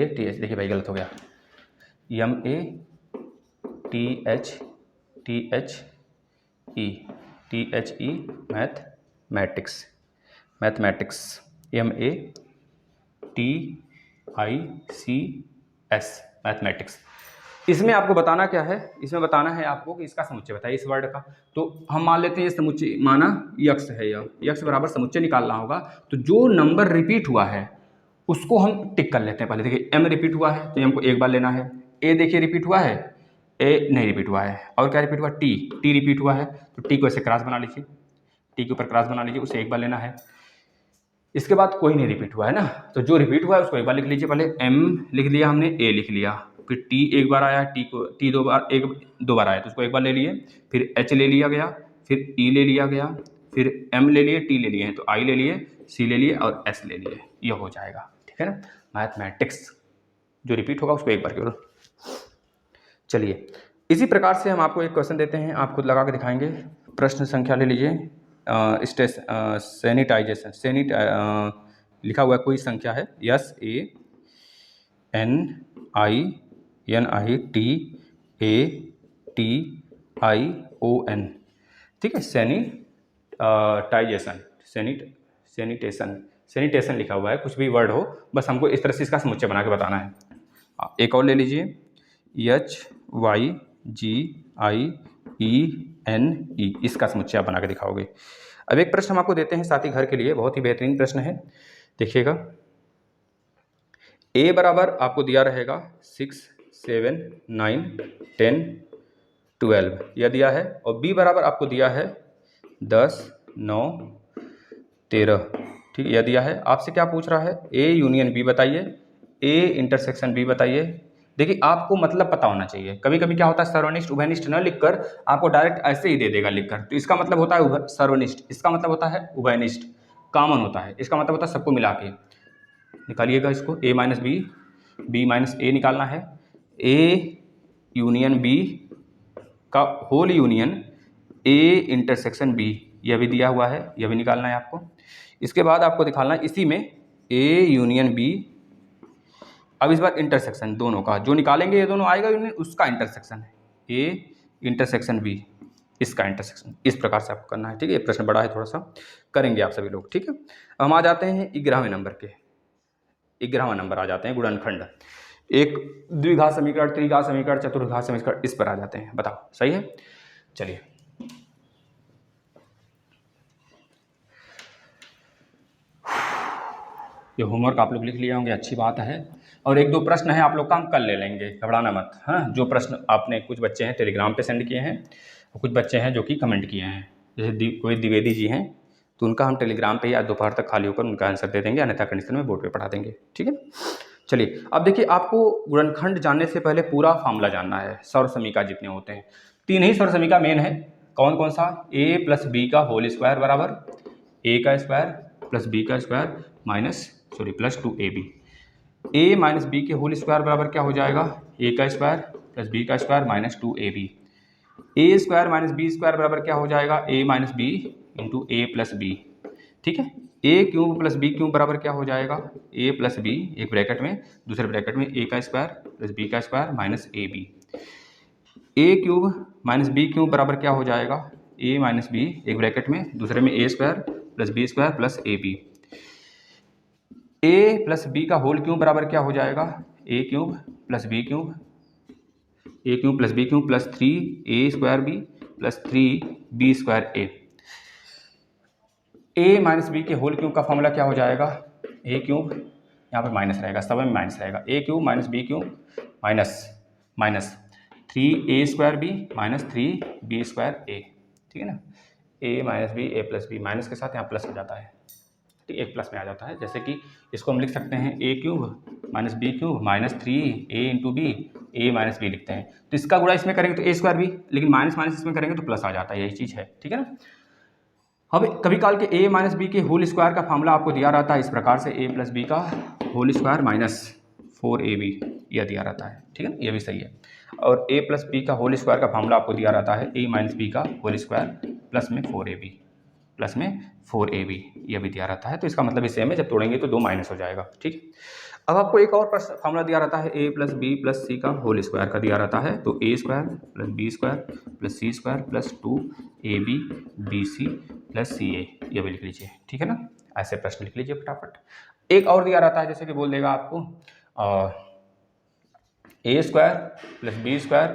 देखिए भाई गलत हो गया, MATHE मैथमेटिक्स MATICS मैथमेटिक्स। इसमें आपको बताना क्या है, इसमें बताना है आपको कि इसका समुच्चय बताइए इस वर्ड का। तो हम मान लेते हैं ये समुच्चय माना यक्स है, यह यक्स बराबर समुच्चय निकालना होगा, तो जो नंबर रिपीट हुआ है उसको हम टिक कर लेते हैं। पहले देखिए m रिपीट हुआ है तो m को एक बार लेना है, a देखिए रिपीट हुआ है, a नहीं रिपीट हुआ है, और क्या रिपीट हुआ, t रिपीट हुआ है, तो t को ऐसे क्रॉस बना लीजिए, t के ऊपर क्रॉस बना लीजिए, उसे एक बार लेना है। इसके बाद कोई नहीं रिपीट हुआ है ना, तो जो रिपीट हुआ है उसको एक बार लिख लीजिए। पहले m लिख लिया हमने, a लिख लिया, फिर t एक बार आया, t दो बार आया तो उसको एक बार ले लिए, फिर h ले लिया गया, फिर e ले लिया गया, फिर m ले लिए, t ले लिए, तो i ले लिए, c ले लिए और s ले लिए, ये हो जाएगा, ठीक है ना। मैथमेटिक्स जो रिपीट होगा उसको एक बार केवल। चलिए इसी प्रकार से हम आपको एक क्वेश्चन देते हैं, आप खुद लगा के दिखाएंगे। प्रश्न संख्या ले लीजिए, सैनिटाइजेशन लिखा हुआ है, कोई संख्या है SANITATION, ठीक है। सैनिटेशन लिखा हुआ है, कुछ भी वर्ड हो, बस हमको इस तरह से इसका समुच्चय बना के बताना है। एक और ले लीजिए HYGIENE, इसका समुच्चय आप बना के दिखाओगे। अब एक प्रश्न हम आपको देते हैं साथी घर के लिए, बहुत ही बेहतरीन प्रश्न है, देखिएगा। a बराबर आपको दिया रहेगा 6, 7, 9, 10, 12 यह दिया है, और b बराबर आपको दिया है 10, 9, 13, ठीक है, यह दिया है। आपसे क्या पूछ रहा है, a यूनियन b बताइए, a इंटरसेक्शन b बताइए। देखिए आपको मतलब पता होना चाहिए, कभी कभी क्या होता है सर्वनिष्ठ उभयनिष्ठ न लिखकर आपको डायरेक्ट ऐसे ही दे देगा लिखकर, तो इसका मतलब होता है सर्वनिष्ठ, इसका मतलब होता है उभयनिष्ठ, कॉमन होता है, इसका मतलब होता है सबको मिला के। निकालिएगा इसको, a minus B, b minus A निकालना है, a यूनियन b का whole union a intersection b, यह भी दिया हुआ है, यह भी निकालना है आपको। इसके बाद आपको दिखाना है इसी में a यूनियन b, अब इस बार इंटरसेक्शन दोनों का जो निकालेंगे, ये दोनों आएगा यूनियन, उसका इंटरसेक्शन है a इंटरसेक्शन b, इसका इंटरसेक्शन, इस प्रकार से आपको करना है, ठीक है। ये प्रश्न बड़ा है, थोड़ा सा करेंगे आप सभी लोग, ठीक है। हम आ जाते हैं 11वें नंबर के, 11वां नंबर आ जाते हैं गुणनखंड, एक द्विघात समीकरण, त्रिघात समीकरण, चतुर्घात समीकरण, इस पर आ जाते हैं। बताओ सही है, चलिए। ये होमवर्क आप लोग लिख लिए होंगे, अच्छी बात है। और एक दो प्रश्न है आप लोग काम कल ले लेंगे, घबराना मत। हाँ, जो प्रश्न आपने, कुछ बच्चे हैं टेलीग्राम पे सेंड किए हैं और कुछ बच्चे हैं जो कि कमेंट किए हैं, जैसे कोई द्विवेदी जी हैं, तो उनका हम टेलीग्राम पे या दोपहर तक खाली होकर उनका आंसर दे देंगे, अन्यथा कंडीशन में बोर्ड पे पढ़ा देंगे। ठीक है, चलिए अब देखिए, आपको गुणनखंड जानने से पहले पूरा फार्मूला जानना है। सौर समीका जितने होते हैं, 3 ही सौर समीका मेन है। कौन कौन सा? a प्लस बी का होल स्क्वायर बराबर a का स्क्वायर प्लस b का square plus 2ab। a minus B के होल स्क्वायर बराबर क्या हो जाएगा? a का स्क्वायर प्लस b का square minus 2ab। a square minus B square बराबर क्या हो जाएगा? a minus B into A plus B. ठीक है, A cube plus B cube बराबर क्या हो जाएगा? a प्लस बी, एक ब्रैकेट में, दूसरे ब्रैकेट में a का स्क्वायर प्लस b का square minus A B. A cube minus B cube बराबर क्या हो जाएगा? a माइनस बी, एक ब्रैकेट में, दूसरे में a square plus B square plus A B. a plus B का होल क्यूब बराबर क्या हो जाएगा? a cube plus B cube, a cube plus B cube plus 3a square B plus 3b square A. a minus B के whole cube का formula क्या हो जाएगा? a क्यूब, यहाँ पर माइनस रहेगा, सब में माइनस रहेगा, a cube minus B cube minus 3a square B minus 3b square A. ठीक है ना, a minus B, a plus B, minus के साथ यहाँ प्लस हो जाता है, ठीक, एक प्लस में आ जाता है। जैसे कि इसको हम लिख सकते हैं a cube minus B cube minus 3a into B, A minus B लिखते हैं। तो इसका गुणा इसमें करेंगे तो a स्क्वायर बी, लेकिन माइनस माइनस इसमें करेंगे तो प्लस आ जाता है, यही चीज़ है। ठीक है ना, अब कभी काल के a माइनस बी के होल स्क्वायर का फॉर्मूला आपको दिया रहता है इस प्रकार से, a प्लस बी का होल स्क्वायर माइनस 4ab, यह दिया रहता है। ठीक है, ये भी सही है। और a प्लस बी का होल स्क्वायर का फॉर्मूला आपको दिया रहता है a माइनस बी का होल स्क्वायर प्लस में 4ab, यह भी दिया रहता है। तो इसका मतलब ही सेम है, जब तोड़ेंगे तो 2 माइनस हो जाएगा। ठीक है, अब आपको एक और फॉर्मूला दिया रहता है a plus B plus C का होल स्क्वायर का दिया रहता है। तो a square plus B square plus C square plus 2ab bc plus C A, ये भी लिख लीजिए। ठीक है ना, ऐसे प्रश्न लिख लीजिए फटाफट। एक और दिया रहता है, जैसे कि बोल देगा आपको a square plus B square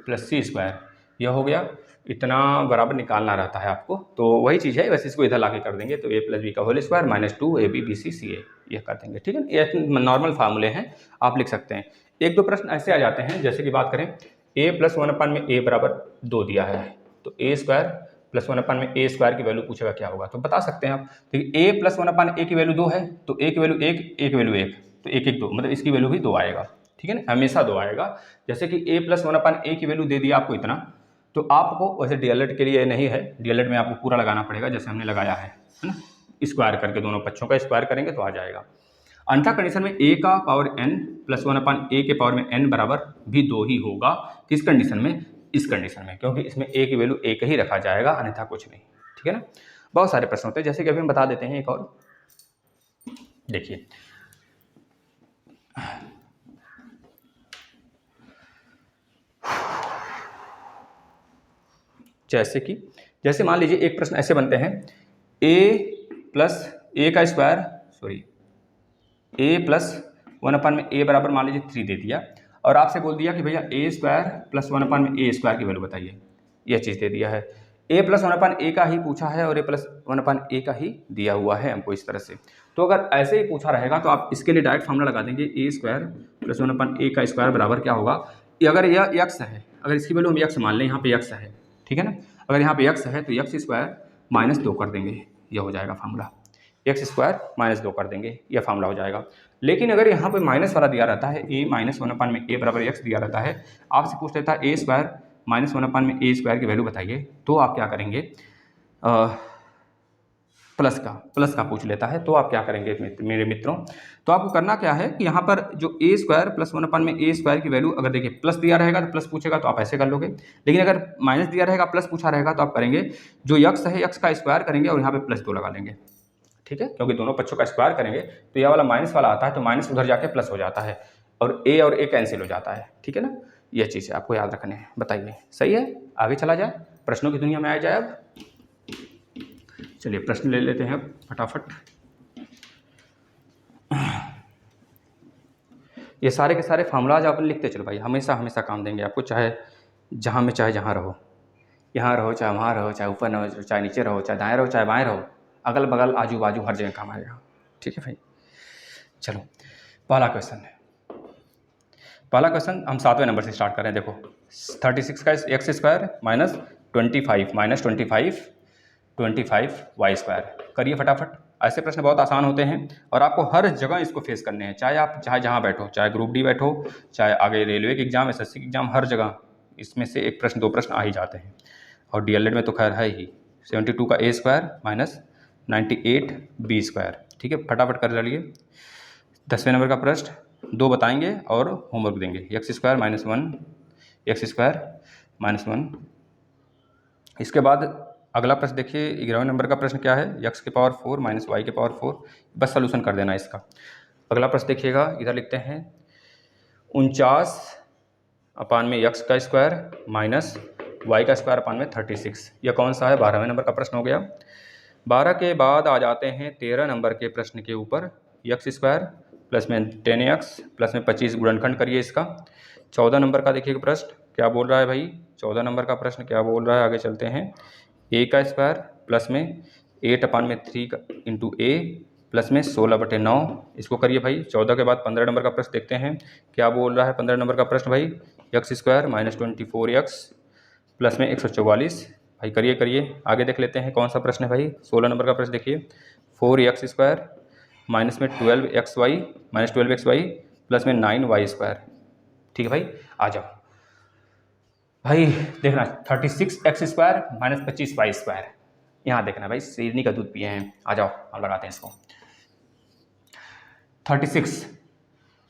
plus C square, यह हो गया, इतना बराबर निकालना रहता है आपको। तो वही चीज़ है, वैसे इसको इधर लाके कर देंगे तो a प्लस बी का whole square minus 2ab bc ca, यह कर देंगे। ठीक है, ये नॉर्मल फार्मूले हैं, आप लिख सकते हैं। एक दो प्रश्न ऐसे आ जाते हैं, जैसे कि बात करें a प्लस 1/, में a बराबर 2 दिया है, तो a स्क्वायर प्लस 1/, में a स्क्वायर की वैल्यू पूछेगा क्या होगा, तो बता सकते हैं आप। देखिए a प्लस 1/, a की वैल्यू 2 है, तो a की वैल्यू 1, a की वैल्यू 1, तो 1 1 2, मतलब इसकी वैल्यू भी 2 आएगा। ठीक है ना, हमेशा 2 आएगा। जैसे कि a प्लस 1/, a की वैल्यू दे दिया आपको इतना, तो आपको वैसे डीएलएड के लिए नहीं है, डीएलएड में आपको पूरा लगाना पड़ेगा जैसे हमने लगाया है ना, स्क्वायर करके दोनों पक्षों का स्क्वायर करेंगे तो आ जाएगा। अन्यथा कंडीशन में a का पावर n प्लस 1/a के पावर में n बराबर भी 2 ही होगा। किस कंडीशन में? इस कंडीशन में, क्योंकि इसमें a की वैल्यू 1 ही रखा जाएगा, अन्यथा कुछ नहीं। ठीक है ना, बहुत सारे प्रश्न होते हैं, जैसे कि अभी हम बता देते हैं एक और। देखिए, जैसे मान लीजिए एक प्रश्न ऐसे बनते हैं, a प्लस a का स्क्वायर a प्लस 1/, में a बराबर मान लीजिए 3 दे दिया, और आपसे बोल दिया कि भैया a स्क्वायर प्लस 1/, में a स्क्वायर की वैल्यू बताइए, यह चीज़ दे दिया है। a प्लस 1/, a का ही पूछा है और a प्लस 1/, a का ही दिया हुआ है हमको इस तरह से। तो अगर ऐसे ही पूछा रहेगा तो आप इसके लिए डायरेक्ट फॉर्मूला लगा देंगे, a स्क्वायर प्लस 1/, a का स्क्वायर बराबर क्या होगा। अगर यह x है, अगर इसकी वैल्यू हम x मान लें, यहाँ पे x है, ठीक है ना, अगर यहाँ पे x है तो x स्क्वायर माइनस 2 कर देंगे, यह हो जाएगा फार्मूला, x स्क्वायर माइनस 2 कर देंगे, यह फार्मूला हो जाएगा। लेकिन अगर यहाँ पे माइनस वाला दिया रहता है, a माइनस 1/, में a बराबर x दिया रहता है, आपसे पूछ लेता है a स्क्वायर माइनस 1/, में a स्क्वायर की वैल्यू बताइए, तो आप क्या करेंगे, प्लस का पूछ लेता है, तो आप क्या करेंगे मेरे मित्रों, तो आपको करना क्या है कि यहाँ पर जो a स्क्वायर प्लस 1/, में a स्क्वायर की वैल्यू, अगर देखिए प्लस दिया रहेगा तो प्लस पूछेगा तो आप ऐसे कर लोगे, लेकिन अगर माइनस दिया रहेगा प्लस पूछा रहेगा तो आप करेंगे जो x है x का स्क्वायर करेंगे और यहाँ पे प्लस 2 लगा लेंगे। ठीक है, क्योंकि दोनों पक्षों का स्क्वायर करेंगे तो यह वाला माइनस वाला आता है, तो माइनस उधर जाके प्लस हो जाता है और a कैंसिल हो जाता है। ठीक है ना, यह चीज़ आपको याद रखने हैं। बताइए, सही है? आगे चला जाए, प्रश्नों की दुनिया में आ जाए। अब चलिए प्रश्न ले लेते हैं फटाफट। ये सारे के सारे फार्मूलाज आप लिखते चलो भाई, हमेशा हमेशा काम देंगे आपको, चाहे जहाँ रहो, यहाँ रहो, चाहे वहाँ रहो, चाहे ऊपर रहो, चाहे नीचे रहो, चाहे दाएं रहो, चाहे बाएं रहो, अगल बगल आजू बाजू हर जगह काम आएगा। ठीक है भाई, चलो पहला क्वेश्चन हम 7वें नंबर से स्टार्ट कर रहे हैं। देखो 36 का X square minus 25 Y square, करिए फटाफट। ऐसे प्रश्न बहुत आसान होते हैं और आपको हर जगह इसको फेस करने हैं, चाहे आप जहाँ बैठो, चाहे ग्रुप डी बैठो, चाहे आगे रेलवे के एग्जाम, एसएससी के एग्जाम, हर जगह इसमें से एक प्रश्न दो प्रश्न आ ही जाते हैं। और डीएलएड में तो खैर है ही। 72 का ए स्क्वायर माइनस 98 बी स्क्वायर, ठीक है, फटाफट कर डालिए। 10वें नंबर का प्रश्न दो बताएंगे और होमवर्क देंगे। X square minus 1। इसके बाद अगला प्रश्न देखिए, 11वें नंबर का प्रश्न क्या है, एक्स के पावर 4 माइनस वाई के पावर 4। बस सॉल्यूशन कर देना इसका। अगला प्रश्न देखिएगा, इधर लिखते हैं 49 अपान में एक्स का स्क्वायर माइनस वाई का स्क्वायर अपान में 36। यह कौन सा है? 12वें नंबर का प्रश्न हो गया। 12 के बाद आ जाते हैं 13 नंबर के प्रश्न के ऊपर। एक्स स्क्वायर प्लस में 10x प्लस में 25 गुणनखंड करिए इसका। 14 नंबर का देखिए प्रश्न क्या बोल रहा है भाई, 14 नंबर का प्रश्न क्या बोल रहा है, आगे चलते हैं। ए का स्क्वायर प्लस में 8 अपान में 3 इंटू ए प्लस में 16/9, इसको करिए भाई। 14 के बाद 15 नंबर का प्रश्न देखते हैं क्या बोल रहा है। 15 नंबर का प्रश्न भाई, x square minus 24x plus में 144, भाई करिए। आगे देख लेते हैं कौन सा प्रश्न है भाई। 16 नंबर का प्रश्न देखिए, 4x स्क्वायर माइनस में 12xy प्लस में 9y स्क्वायर, ठीक है भाई। आ जाओ भाई, देखना 36x square minus 25y square, यहाँ देखना भाई, शेरनी का दूध पिए हैं। आ जाओ हम लगाते हैं इसको।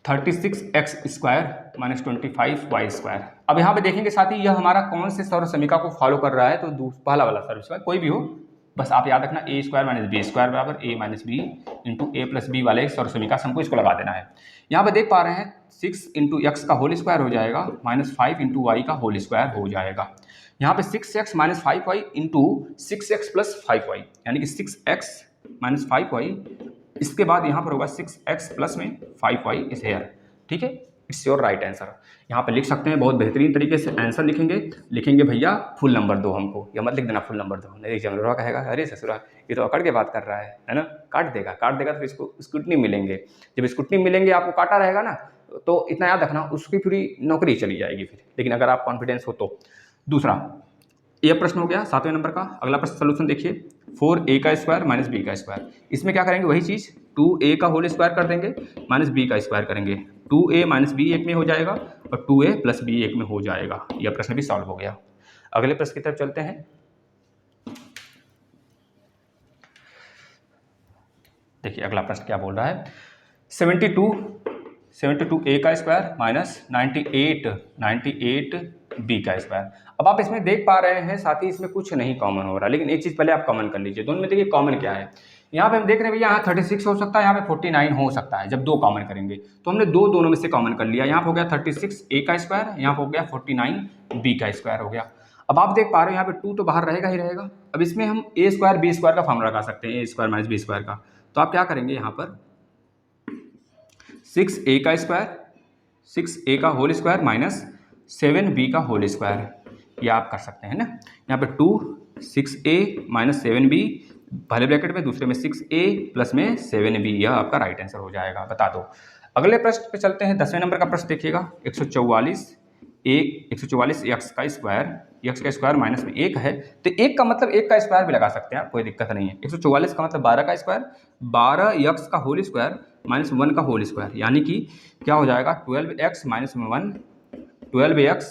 36x square minus 25y square. अब यहाँ पे देखेंगे साथी, यह हमारा कौन से सौर समीका को फॉलो कर रहा है, तो पहला वाला सौर समीका कोई भी हो, बस आप याद रखना ए स्क्वायर माइनस बी स्क्वायर बराबर ए minus B into A plus B वाले सौर समीका से हमको इसको लगा देना है। यहाँ पे देख पा रहे हैं 6 इंटू एक्स का होल स्क्वायर हो जाएगा माइनस 5 इंटू वाई का होल स्क्वायर हो जाएगा। यहाँ पे 6x minus 5y into 6x plus 5y, यानी कि 6x माइनस 5y, इसके बाद यहाँ पर होगा 6x प्लस में 5y इज हेयर, ठीक है। It's your right answer. यहाँ पे लिख सकते हैं, बहुत बेहतरीन तरीके से आंसर लिखेंगे भैया फुल नंबर दो हमको, या मत लिख देना फुल नंबर दो, नहीं एग्जामिनर कहेगा अरे ससुरा ये तो अकड़ के बात कर रहा है ना, काट देगा तो इसको स्क्रूटनी मिलेंगे। जब स्क्रूटनी मिलेंगे, आपको काटा रहेगा ना, तो इतना याद रखना, उसकी पूरी नौकरी चली जाएगी फिर। लेकिन अगर आप कॉन्फिडेंस हो तो। दूसरा यह प्रश्न हो गया 7वें नंबर का। अगला प्रश्न सोल्यूशन देखिए, 4a का स्क्वायर माइनस b का स्क्वायर। इसमें क्या करेंगे, वही चीज़ 2a का होल स्क्वायर कर देंगे माइनस b का स्क्वायर करेंगे। 2a माइनस b एक में हो जाएगा और 2a प्लस b एक में हो जाएगा। यह प्रश्न भी सॉल्व हो गया। अगले प्रश्न की तरफ चलते हैं। देखिए अगला प्रश्न क्या बोल रहा है, 72 a का स्क्वायर माइनस 98 b का स्क्वायर। अब आप इसमें देख पा रहे हैं साथ ही इसमें कुछ नहीं कॉमन हो रहा, लेकिन एक चीज़ पहले आप कॉमन कर लीजिए। दोनों में देखिए कॉमन क्या है। यहाँ पे हम देख रहे हैं भैया, यहाँ 36 हो सकता है, यहाँ पे 49 हो सकता है। जब दो कॉमन करेंगे तो हमने दोनों में से कॉमन कर लिया। यहाँ पे हो गया 36 a का स्क्वायर, यहाँ पे हो गया 49 b का स्क्वायर हो गया। अब आप देख पा रहे हो यहाँ पे 2 तो बाहर रहेगा ही रहेगा। अब इसमें हम a स्क्वायर b स्क्वायर का फॉर्मूला लगा सकते हैं, a square minus b square का। तो आप क्या करेंगे, यहाँ पर 6a का स्क्वायर, 6a का होल स्क्वायर माइनस 7b का होल स्क्वायर, ये आप कर सकते हैं ना। यहाँ पे 2 6a माइनस 7b, पहले ब्रैकेट में, दूसरे में 6a प्लस में 7b, यह आपका राइट आंसर हो जाएगा। बता दो। अगले प्रश्न पे चलते हैं। 10वें नंबर का प्रश्न देखिएगा, 144 एक्स का स्क्वायर माइनस में 1 है, तो 1 का मतलब 1 का स्क्वायर भी लगा सकते हैं, कोई दिक्कत नहीं है। 144 का मतलब 12 का स्क्वायर, 12 एक्स का होल स्क्वायर माइनस 1 का होल स्क्वायर, यानी कि क्या हो जाएगा 12x माइनस में 1, 12x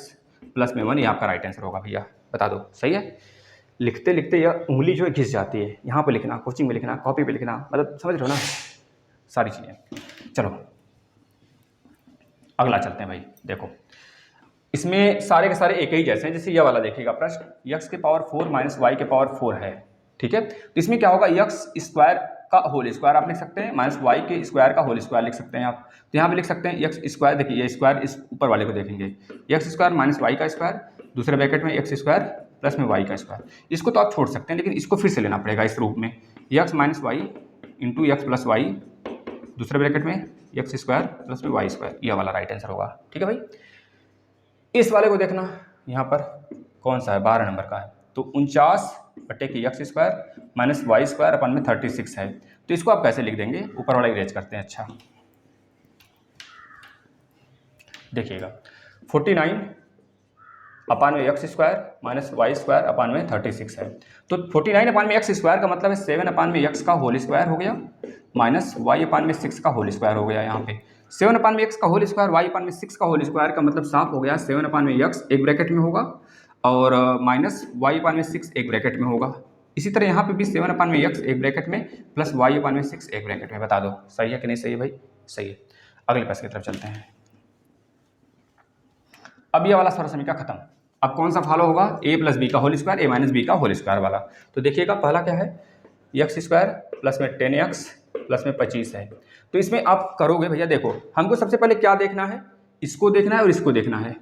प्लस में 1, ये आपका राइट आंसर होगा भैया। बता दो, सही है। लिखते लिखते यह उंगली जो है घिस जाती है, यहाँ पे लिखना, कोचिंग में लिखना, कॉपी पे लिखना, मतलब समझ रहे हो ना सारी चीज़ें। चलो अगला चलते हैं भाई। देखो इसमें सारे के सारे एक ही जैसे हैं। जैसे यह वाला देखिएगा प्रश्न, x के पावर 4 माइनस वाई के पावर 4 है, ठीक है। तो इसमें क्या होगा, x स्क्वायर का होल स्क्वायर आप लिख सकते हैं, माइनस वाई के स्क्वायर का होल स्क्वायर लिख सकते हैं आप। तो यहाँ पे लिख सकते हैं x स्क्वायर, देखिए ये स्क्वायर इस ऊपर वाले को देखेंगे, x स्क्वायर माइनस वाई का स्क्वायर, दूसरे ब्रैकेट में x स्क्वायर प्लस में वाई का स्क्वायर। इसको तो आप छोड़ सकते हैं, लेकिन इसको फिर से लेना पड़ेगा इस रूप में, x minus Y into X plus Y, दूसरे ब्रैकेट में एक्स स्क्वायर प्लस में वाई स्क्वायर, यह वाला राइट आंसर होगा, ठीक है भाई। इस वाले को देखना, यहाँ पर कौन सा है, 12 नंबर का है। तो 49/x square minus Y square अपन में 36 है। तो इसको आप कैसे लिख देंगे, ऊपर वाला इरेज करते हैं। अच्छा देखिएगा 49 अपान में X square minus Y square अपान में 36 है। तो 49 अपान में एक्स स्क्वायर का मतलब है 7 अपान में एक्स का होल स्क्वायर हो गया माइनस वाई अपान में 6 का होल स्क्वायर हो गया। यहाँ पे 7 अपान में एक्स का होल स्क्वायर वाई अपान में 6 का होल स्क्वायर का मतलब साफ हो गया 7 अपान में एक्स एक ब्रैकेट में होगा और माइनस वाई अपान में 6 एक ब्रैकेट में होगा। इसी तरह यहाँ पे भी 7 अपान में एक्स एक ब्रैकेट में प्लस वाई अपान में 6 एक ब्रैकेट में। बता दो सही है कि नहीं सही है भाई? सही है। अगले प्रश्न की तरफ चलते हैं। अब ये वाला सारा समीकरण खत्म। अब कौन सा फॉलो होगा? ए प्लस बी का होल स्क्वायर ए माइनस बी का होल स्क्वायर वाला। तो देखिएगा पहला क्या है, एक्स स्क्वायर प्लस में 10x प्लस में 25 है। तो इसमें आप करोगे भैया, देखो हमको सबसे पहले क्या देखना है, इसको देखना है और इसको देखना है।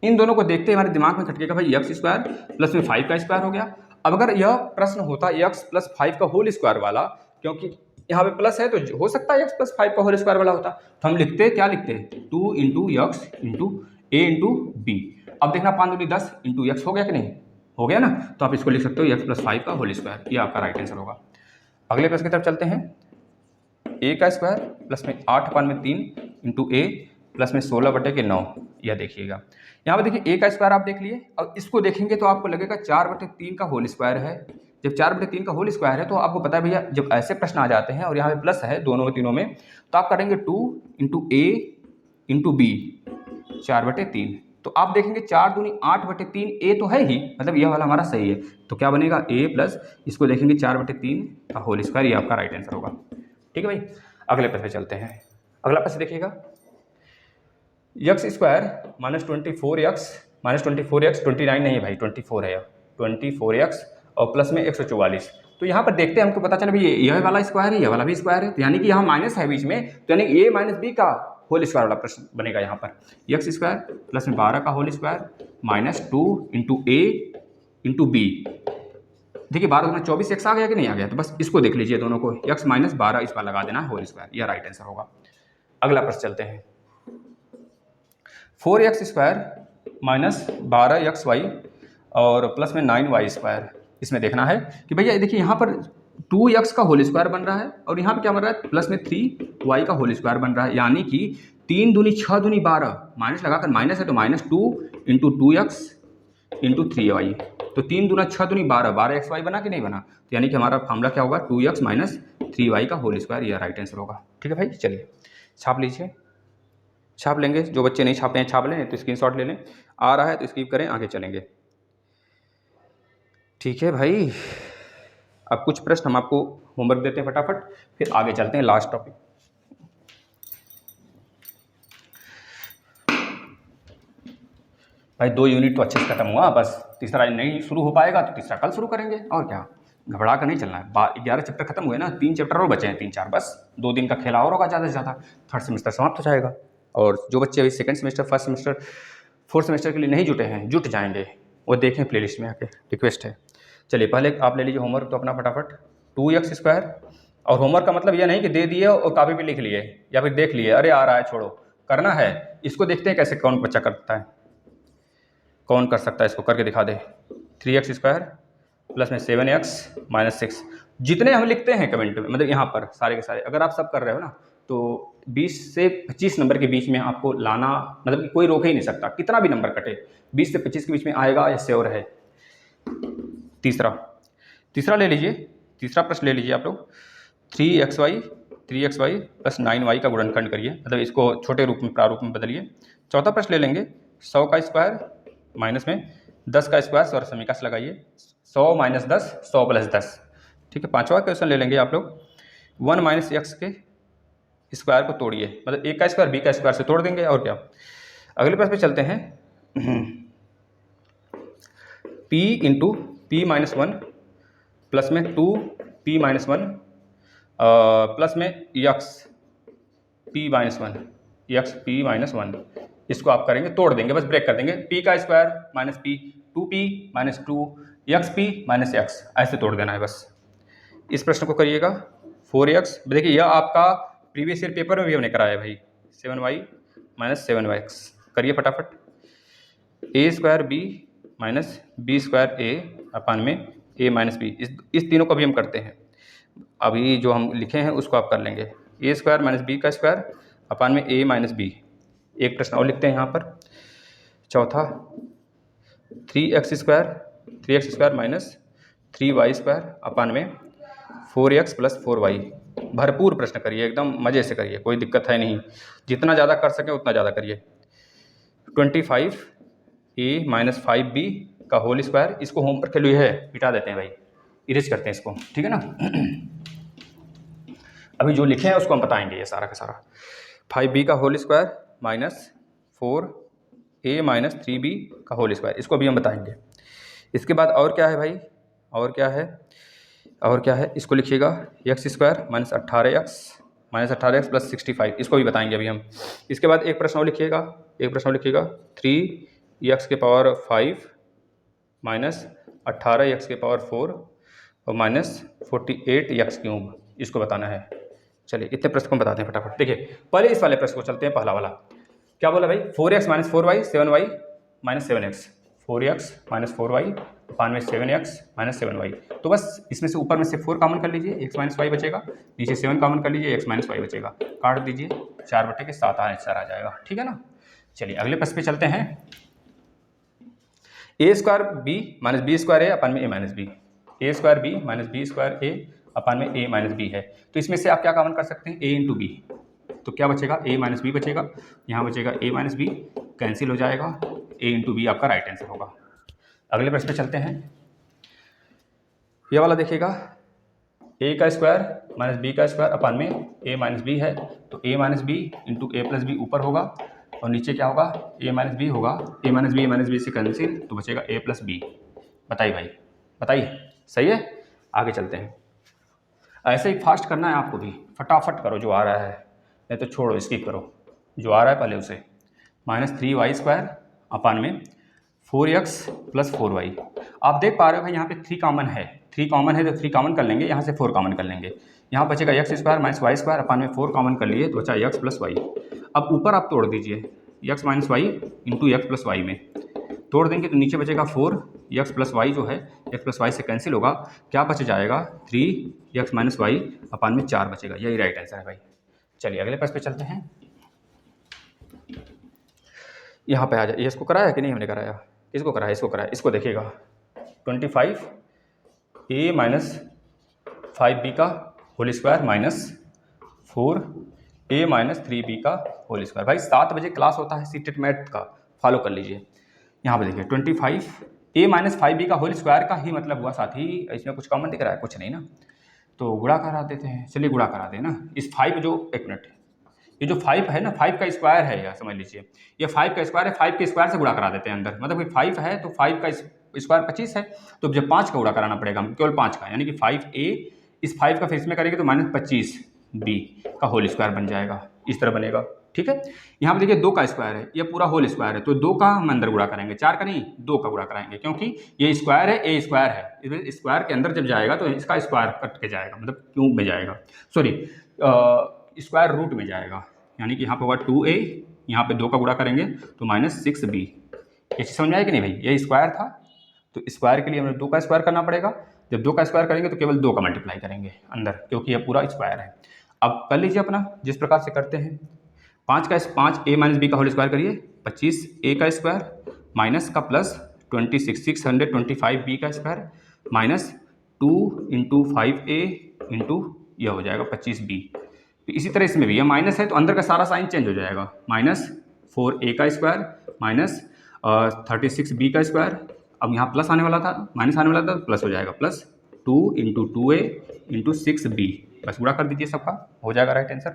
इन दोनों को देखते हमारे दिमाग में खटकेगा भाई एक्स स्क्वायर प्लस में 5 का स्क्वायर हो गया। अब अगर यह प्रश्न होता एक्स प्लस 5 का होल स्क्वायर वाला, क्योंकि यहाँ पे प्लस है तो हो सकता है एक्स प्लस 5 का होल स्क्वायर वाला होता, तो हम लिखते क्या लिखते हैं 2 इंटू एक्स इंटू ए इंटू बी। अब देखना 5 दूनी 10 इंटू एक्स हो गया कि नहीं? हो गया ना। तो आप इसको लिख सकते हो एक्स प्लस 5 का होल स्क्वायर, ये आपका राइट आंसर होगा। अगले प्रश्न की तरफ चलते हैं। ए का स्क्वायर प्लस में 8 अपान में 3 इंटू ए प्लस में 16/9। यह देखिएगा यहाँ पे देखिए ए का स्क्वायर आप देख लिए और इसको देखेंगे तो आपको लगेगा 4/3 का होल स्क्वायर है। जब 4/3 का होल स्क्वायर है तो आपको पता है भैया जब ऐसे प्रश्न आ जाते हैं और यहाँ पे प्लस है दोनों में तीनों में, तो आप करेंगे 2 इंटू ए इंटू बी 4/3। तो आप देखेंगे 4 दूनी 8/3 ए तो है ही, मतलब यह वाला हमारा सही है। तो क्या बनेगा ए प्लस इसको देखेंगे 4/3 का होल स्क्वायर, ये आपका राइट आंसर होगा। ठीक है भाई। अगले प्रश्न पे चलते हैं। अगला प्रश्न देखिएगा एक्स स्क्वायर माइनस 24x 29 नहीं है भाई 24 है, 24x और प्लस में 144। तो यहाँ पर देखते हैं हमको पता चला भाई यह वाला स्क्वायर है, यह वाला भी स्क्वायर है, तो यानी कि यहाँ माइनस है बीच में, तो यानी ए माइनस बी का होल स्क्वायर वाला प्रश्न बनेगा। यहाँ पर एक्स स्क्वायर प्लस में 12 का होल स्क्वायर माइनस 2 इंटू ए इंटू बी। देखिए 12 में 24 एक्स आ गया कि नहीं आ गया? तो बस इसको देख लीजिए दोनों को, एक्स माइनस 12 इस पर लगा देना है होल स्क्वायर, यह राइट आंसर होगा। अगला प्रश्न चलते हैं। 4x स्क्वायर माइनस 12xy और प्लस में 9y स्क्वायर। इसमें देखना है कि भैया देखिए यहाँ पर 2x का होल स्क्वायर बन रहा है और यहाँ पे क्या बन रहा है प्लस में 3y का होल स्क्वायर बन रहा है, यानी कि 3 दूनी 6 दूनी 12, माइनस लगाकर माइनस है तो minus 2 into 2x into 3y। तो 3 दूना 6 दूनी 12, 12xy बना कि नहीं बना? तो यानी कि हमारा फॉर्मूला क्या होगा 2x माइनस 3y का होल स्क्वायर, यह राइट आंसर होगा। ठीक है भाई, चलिए छाप लीजिए, छाप लेंगे। जो बच्चे नहीं छापे हैं छाप लें, तो स्क्रीनशॉट ले लें। आ रहा है तो स्किप करें, आगे चलेंगे। ठीक है भाई, अब कुछ प्रश्न हम आपको होमवर्क देते हैं फटाफट, फिर आगे चलते हैं लास्ट टॉपिक। भाई 2 यूनिट तो अच्छे से खत्म हुआ, बस तीसरा नहीं शुरू हो पाएगा तो तीसरा कल शुरू करेंगे, और क्या, घबरा कर नहीं चलना है। 11 चैप्टर खत्म हुए ना, 3 चैप्टर और बचे हैं, 3-4, बस 2 दिन का खेला और होगा ज़्यादा से ज़्यादा, थर्ड सेमेस्टर समाप्त हो जाएगा। और जो बच्चे अभी second semester, first semester, fourth semester के लिए नहीं जुटे हैं, जुट जाएंगे, वो देखें प्लेलिस्ट में आके, रिक्वेस्ट है। चलिए पहले आप ले लीजिए होमवर्क तो अपना फटाफट। 2x स्क्वायर, और होमवर्क का मतलब यह नहीं कि दे दिए और कापी पे लिख लिए या फिर देख लिए अरे आ रहा है छोड़ो, करना है। इसको देखते हैं कैसे कौन बच्चा करता है, कौन कर सकता है, इसको करके दिखा दे। 3x स्क्वायर प्लस में 7x माइनस 6, जितने हम लिखते हैं कमेंट में, मतलब यहाँ पर सारे के सारे अगर आप सब कर रहे हो ना, तो 20 से 25 नंबर के बीच में आपको लाना, मतलब कि कोई रोक ही नहीं सकता, कितना भी नंबर कटे 20 से 25 के बीच में आएगा, ये श्योर है। तीसरा ले लीजिए, तीसरा प्रश्न ले लीजिए आप लोग। 3xy प्लस 9y का गुणनखंड करिए, मतलब इसको छोटे रूप में प्रारूप में बदलिए। चौथा प्रश्न ले लेंगे 100 का स्क्वायर माइनस में 10 का स्क्वायर, सौर समीकरण लगाइए, 100 माइनस 10 100 प्लस 10। ठीक है, पांचवा क्वेश्चन ले लेंगे आप लोग, 1 माइनस एक्स के स्क्वायर को तोड़िए, मतलब ए का स्क्वायर बी का स्क्वायर से तोड़ देंगे, और क्या। अगले प्रश्न पे चलते हैं। p into P minus 1 plus में 2p माइनस 1 प्लस में x p minus 1, x p minus 1, इसको आप करेंगे तोड़ देंगे, बस ब्रेक कर देंगे। p का square minus p, 2p minus 2, xp minus x, ऐसे तोड़ देना है बस। इस प्रश्न को करिएगा। 4x, देखिए यह आपका प्रीवियस ईयर पेपर में भी हमने कराया है भाई। 7y माइनस 7x, करिए फटाफट। a square b minus B square a अपान में a माइनस बी, इस तीनों को भी हम करते हैं। अभी जो हम लिखे हैं उसको आप कर लेंगे। a स्क्वायर माइनस बी का स्क्वायर अपान में a माइनस बी, एक प्रश्न और लिखते हैं यहाँ पर, चौथा 3x² माइनस 3y² अपान में 4x + 4y। भरपूर प्रश्न करिए, एकदम मज़े से करिए, कोई दिक्कत है नहीं, जितना ज़्यादा कर सकें उतना ज़्यादा करिए। 25a - 5b का होल स्क्वायर, इसको होमवर्क के लिए है, मिटा देते हैं भाई, इरेज करते हैं इसको, ठीक है ना। अभी जो लिखे हैं उसको हम बताएंगे, ये सारा का सारा 5b का whole square minus 4a - 3b का होल स्क्वायर, इसको भी हम बताएंगे। इसके बाद और क्या है भाई, और क्या है, इसको लिखिएगा x² - 18x + 65, इसको भी बताएंगे अभी हम। इसके बाद एक प्रश्न और लिखिएगा, 3x⁵ माइनस 18x⁴ और माइनस 48x³, इसको बताना है। चलिए इतने प्रश्न को हम बताते हैं फटाफट। देखिए पहले इस वाले प्रश्न को चलते हैं, पहला वाला क्या बोला भाई, 4x - 4y 7y - 7x, 4x - 4y अपान में 7x - 7y। तो बस इसमें से ऊपर में से 4 कॉमन कर लीजिए, x - y बचेगा, नीचे 7 कॉमन कर लीजिए, x - y बचेगा, काट दीजिए, 4/7 आंसर आ जाएगा, ठीक है ना। चलिए अगले प्रश्न पे चलते हैं। a² b - b² a अपान में a - b, a² b - b² a अपान में a - b है। तो इसमें से आप क्या कॉमन कर सकते हैं, a × b, तो क्या बचेगा, a - b बचेगा, यहाँ बचेगा a - b, कैंसिल हो जाएगा, a × b आपका राइट आंसर होगा। अगले प्रश्न पे चलते हैं, ये वाला देखिएगा, a² - b² अपान में a - b है, तो a - b × a + b ऊपर होगा, और नीचे क्या होगा, a - b होगा, a - b से कैंसिल, तो बचेगा a + b। बताइए भाई, बताइए, सही है। आगे चलते हैं, ऐसे ही फास्ट करना है आपको भी, फटाफट करो जो आ रहा है, नहीं तो छोड़ो, स्किप करो, जो आ रहा है पहले उसे। -3y² अपान में 4x + 4y। आप देख पा रहे हो भाई, यहाँ पे 3 कॉमन है, 3 कॉमन है तो 3 कॉमन कर लेंगे, यहाँ से 4 कॉमन कर लेंगे, यहाँ बचेगा x² - y² अपान में 4 कॉमन कर लिए तो बचा x + y। अब ऊपर आप तोड़ दीजिए, x - y × x + y में तोड़ देंगे तो नीचे बचेगा 4x + y, जो है x + y से कैंसिल होगा, क्या बच जाएगा, 3x - y अपान में 4 बचेगा, यही राइट आंसर है भाई। चलिए अगले प्रश्न पे चलते हैं, यहाँ पे आ जाए, इसको कराया कि नहीं हमने कराया, इसको कराया, इसको देखिएगा, 25a - 5b का whole square minus 4a - 3b का होल स्क्वायर। भाई 7 बजे क्लास होता है सीटेट मैथ का, फॉलो कर लीजिए। यहाँ पे देखिए 25a - 5b का होल स्क्वायर का ही मतलब हुआ साथी, इसमें कुछ कॉमन दिख रहा है, कुछ नहीं ना, तो गुणा करा देते हैं। चलिए गुणा करा दें ना, इस 5 जो, एक मिनट, ये जो 5 है ना, 5 का स्क्वायर है, यह समझ लीजिए, ये 5 का स्क्वायर है, 5 के स्क्वायर से गुणा करा देते हैं अंदर, मतलब 5 है तो 5 का स्क्वायर 25 है, तो जब 5 का गुणा कराना पड़ेगा हम, केवल 5 का, यानी कि 5a, इस 5 का फिर इसमें करेंगे तो -25b का होल स्क्वायर बन जाएगा, इस तरह बनेगा, ठीक है। यहाँ पे देखिए 2 का स्क्वायर है, ये पूरा होल स्क्वायर है, तो 2 का हम अंदर गुणा कराएंगे, 4 का नहीं, 2 का गुणा कराएंगे, क्योंकि ये स्क्वायर है, ए स्क्वायर है, स्क्वायर के अंदर जब जाएगा तो इसका स्क्वायर कट के जाएगा, मतलब क्यूब में जाएगा, सॉरी स्क्वायर रूट में जाएगा, यानी कि यहाँ पे होगा 2a, यहाँ पे 2 का गुणा करेंगे तो -6b। ये चीज़ समझ में आए कि नहीं भाई, ये स्क्वायर था, तो स्क्वायर के लिए हमें 2 का स्क्वायर करना पड़ेगा, जब 2 का स्क्वायर करेंगे तो केवल 2 का मल्टीप्लाई करेंगे अंदर, क्योंकि यह पूरा स्क्वायर है। अब कर लीजिए अपना, जिस प्रकार से करते हैं, 5a - b का होल स्क्वायर करिए, 25a का स्क्वायर माइनस का प्लस 625b का स्क्वायर माइनस 2 × 5a इंटू यह हो जाएगा 25b। तो इसी तरह इसमें भी यह माइनस है तो अंदर का सारा साइन चेंज हो जाएगा, -4a का स्क्वायर माइनस 36b का स्क्वायर, अब यहाँ प्लस आने वाला था, माइनस आने वाला था, प्लस हो जाएगा, प्लस 2 × 2a × 6b, बस गुणा कर दीजिए, सबका हो जाएगा राइट आंसर।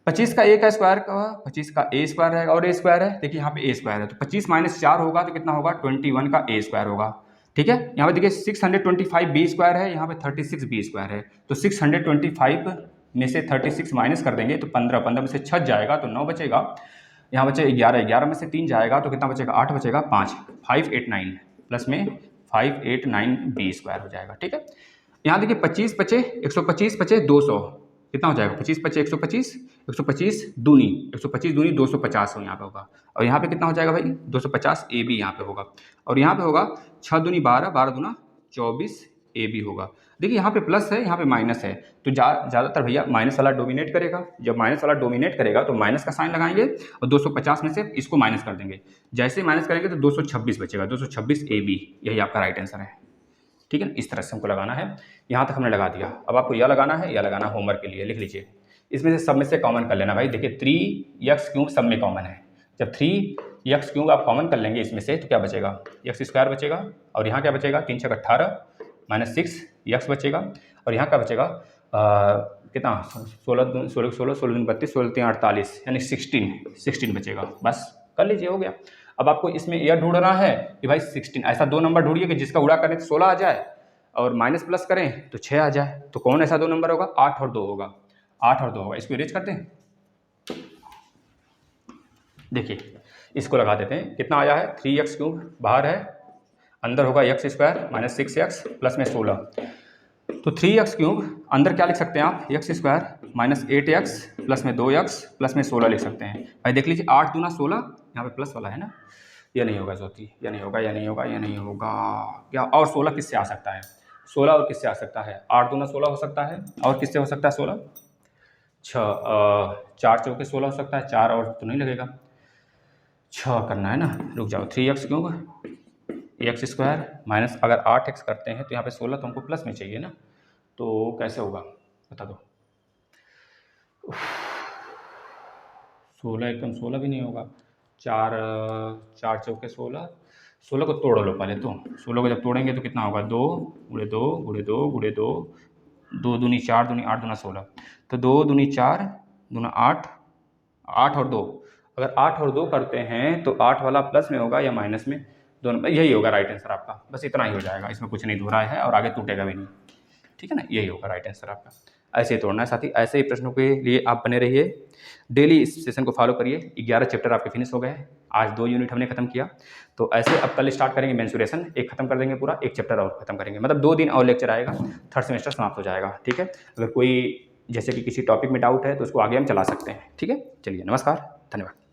25 का a का स्क्वायर का 25 का a स्क्वायर रहेगा, और a स्क्वायर है, देखिए यहाँ पे a स्क्वायर है, तो 25 - 4 होगा तो कितना होगा, 21 का a स्क्वायर होगा, ठीक है। यहाँ पे देखिए 625b स्क्वायर है, यहाँ पे 36b स्क्वायर है, तो 625 में से 36 माइनस कर देंगे तो 15 में से 6 जाएगा तो 9 बचेगा, यहाँ बचे 11 में से 3 जाएगा तो कितना बचेगा, 8 बचेगा, 589 प्लस में 589b स्क्वायर हो जाएगा, ठीक है। यहाँ देखिए 25 बचे 125 बचे 200, कितना हो जाएगा, 25 बचे 125, 125 दूनी 250 हो यहाँ पे होगा, और यहाँ पे कितना हो जाएगा भाई, 250 AB यहाँ पे होगा, और यहाँ पे होगा 6 दूनी 12, 12 दूना 24 AB होगा। देखिए यहाँ पे प्लस है, यहाँ पे माइनस है, तो ज़्यादातर भैया माइनस वाला डोमिनेट करेगा। जब माइनस वाला डोमिनेट करेगा तो माइनस का साइन लगाएंगे और 250 में से इसको माइनस कर देंगे। जैसे माइनस करेंगे तो 226 बचेगा, 226 AB, यही आपका राइट आंसर है। ठीक है, इस तरह से हमको लगाना है। यहाँ तक हमने लगा दिया। अब आपको यह लगाना है, यह लगाना होमवर्क के लिए, लिख लीजिए। इसमें से सब में से कॉमन कर लेना भाई। देखिए 3x³ सब में कॉमन है। जब 3x³ आप कॉमन कर लेंगे इसमें से तो क्या बचेगा, x² बचेगा, और यहाँ क्या बचेगा, 3 × 18 - 6x बचेगा, और यहाँ क्या बचेगा, कितना, 16 16 16 16 32 16 3 48, यानी 16 बचेगा। बस कर लीजिए, हो गया। अब आपको इसमें यह ढूंढना है कि भाई 16, ऐसा 2 नंबर ढूंढिए कि जिसका उड़ा करें तो 16 आ जाए और माइनस प्लस करें तो 6 आ जाए। तो कौन ऐसा 2 नंबर होगा, 8 और 2 होगा, 8 और 2 होगा। इसको इरेज करते हैं, देखिए इसको लगा देते हैं। कितना आया है, 3x³ बाहर है, अंदर होगा x² - 6x प्लस में 16। तो 3x³ अंदर क्या लिख सकते हैं आप, x² - 8x प्लस में 2x प्लस में 16 लिख सकते हैं। भाई देख लीजिए 8 दूना 16, यहाँ पे प्लस वाला है ना, यह नहीं होगा ज्योति, यह नहीं होगा, यह नहीं होगा, यह नहीं होगा क्या। और 16 किससे आ सकता है, 16 और किससे आ सकता है, 8 दूना 16 हो सकता है, और किससे हो सकता है 16, 4 चौके 16 हो सकता है, 4 और तो नहीं लगेगा, 6 करना है ना। रुक जाओ, 3x³ x² माइनस, अगर 8x करते हैं तो यहाँ पे 16 तो हमको प्लस में चाहिए ना, तो कैसे होगा बता दो। 16 एकदम 16 भी नहीं होगा, 4 चौके 16, 16 को तोड़ लो पहले। तो 16 को जब तोड़ेंगे तो कितना होगा, 2 × 2 × 2 × 2, 2 दूनी 4 दूनी 8 दूना 16, तो 2 दूनी 4 दूना 8, 8 और 2, अगर 8 और 2 करते हैं तो 8 वाला प्लस में होगा या माइनस में, दोनों, यही होगा राइट आंसर आपका। बस इतना ही हो जाएगा, इसमें कुछ नहीं दोहराया है और आगे टूटेगा भी नहीं। ठीक है ना, यही होगा राइट आंसर आपका। ऐसे ही तोड़ना है साथी। ऐसे ही प्रश्नों के लिए आप बने रहिए, डेली इस सेशन को फॉलो करिए। 11 चैप्टर आपके फिनिश हो गए, आज 2 यूनिट हमने खत्म किया। तो ऐसे अब कल स्टार्ट करेंगे मेंसुरेशन, एक खत्म कर देंगे पूरा, एक चैप्टर और खत्म करेंगे, मतलब 2 दिन और लेक्चर आएगा, 3rd सेमेस्टर समाप्त हो जाएगा। ठीक है, अगर कोई जैसे कि किसी टॉपिक में डाउट है तो उसको आगे हम चला सकते हैं। ठीक है, चलिए, नमस्कार, धन्यवाद।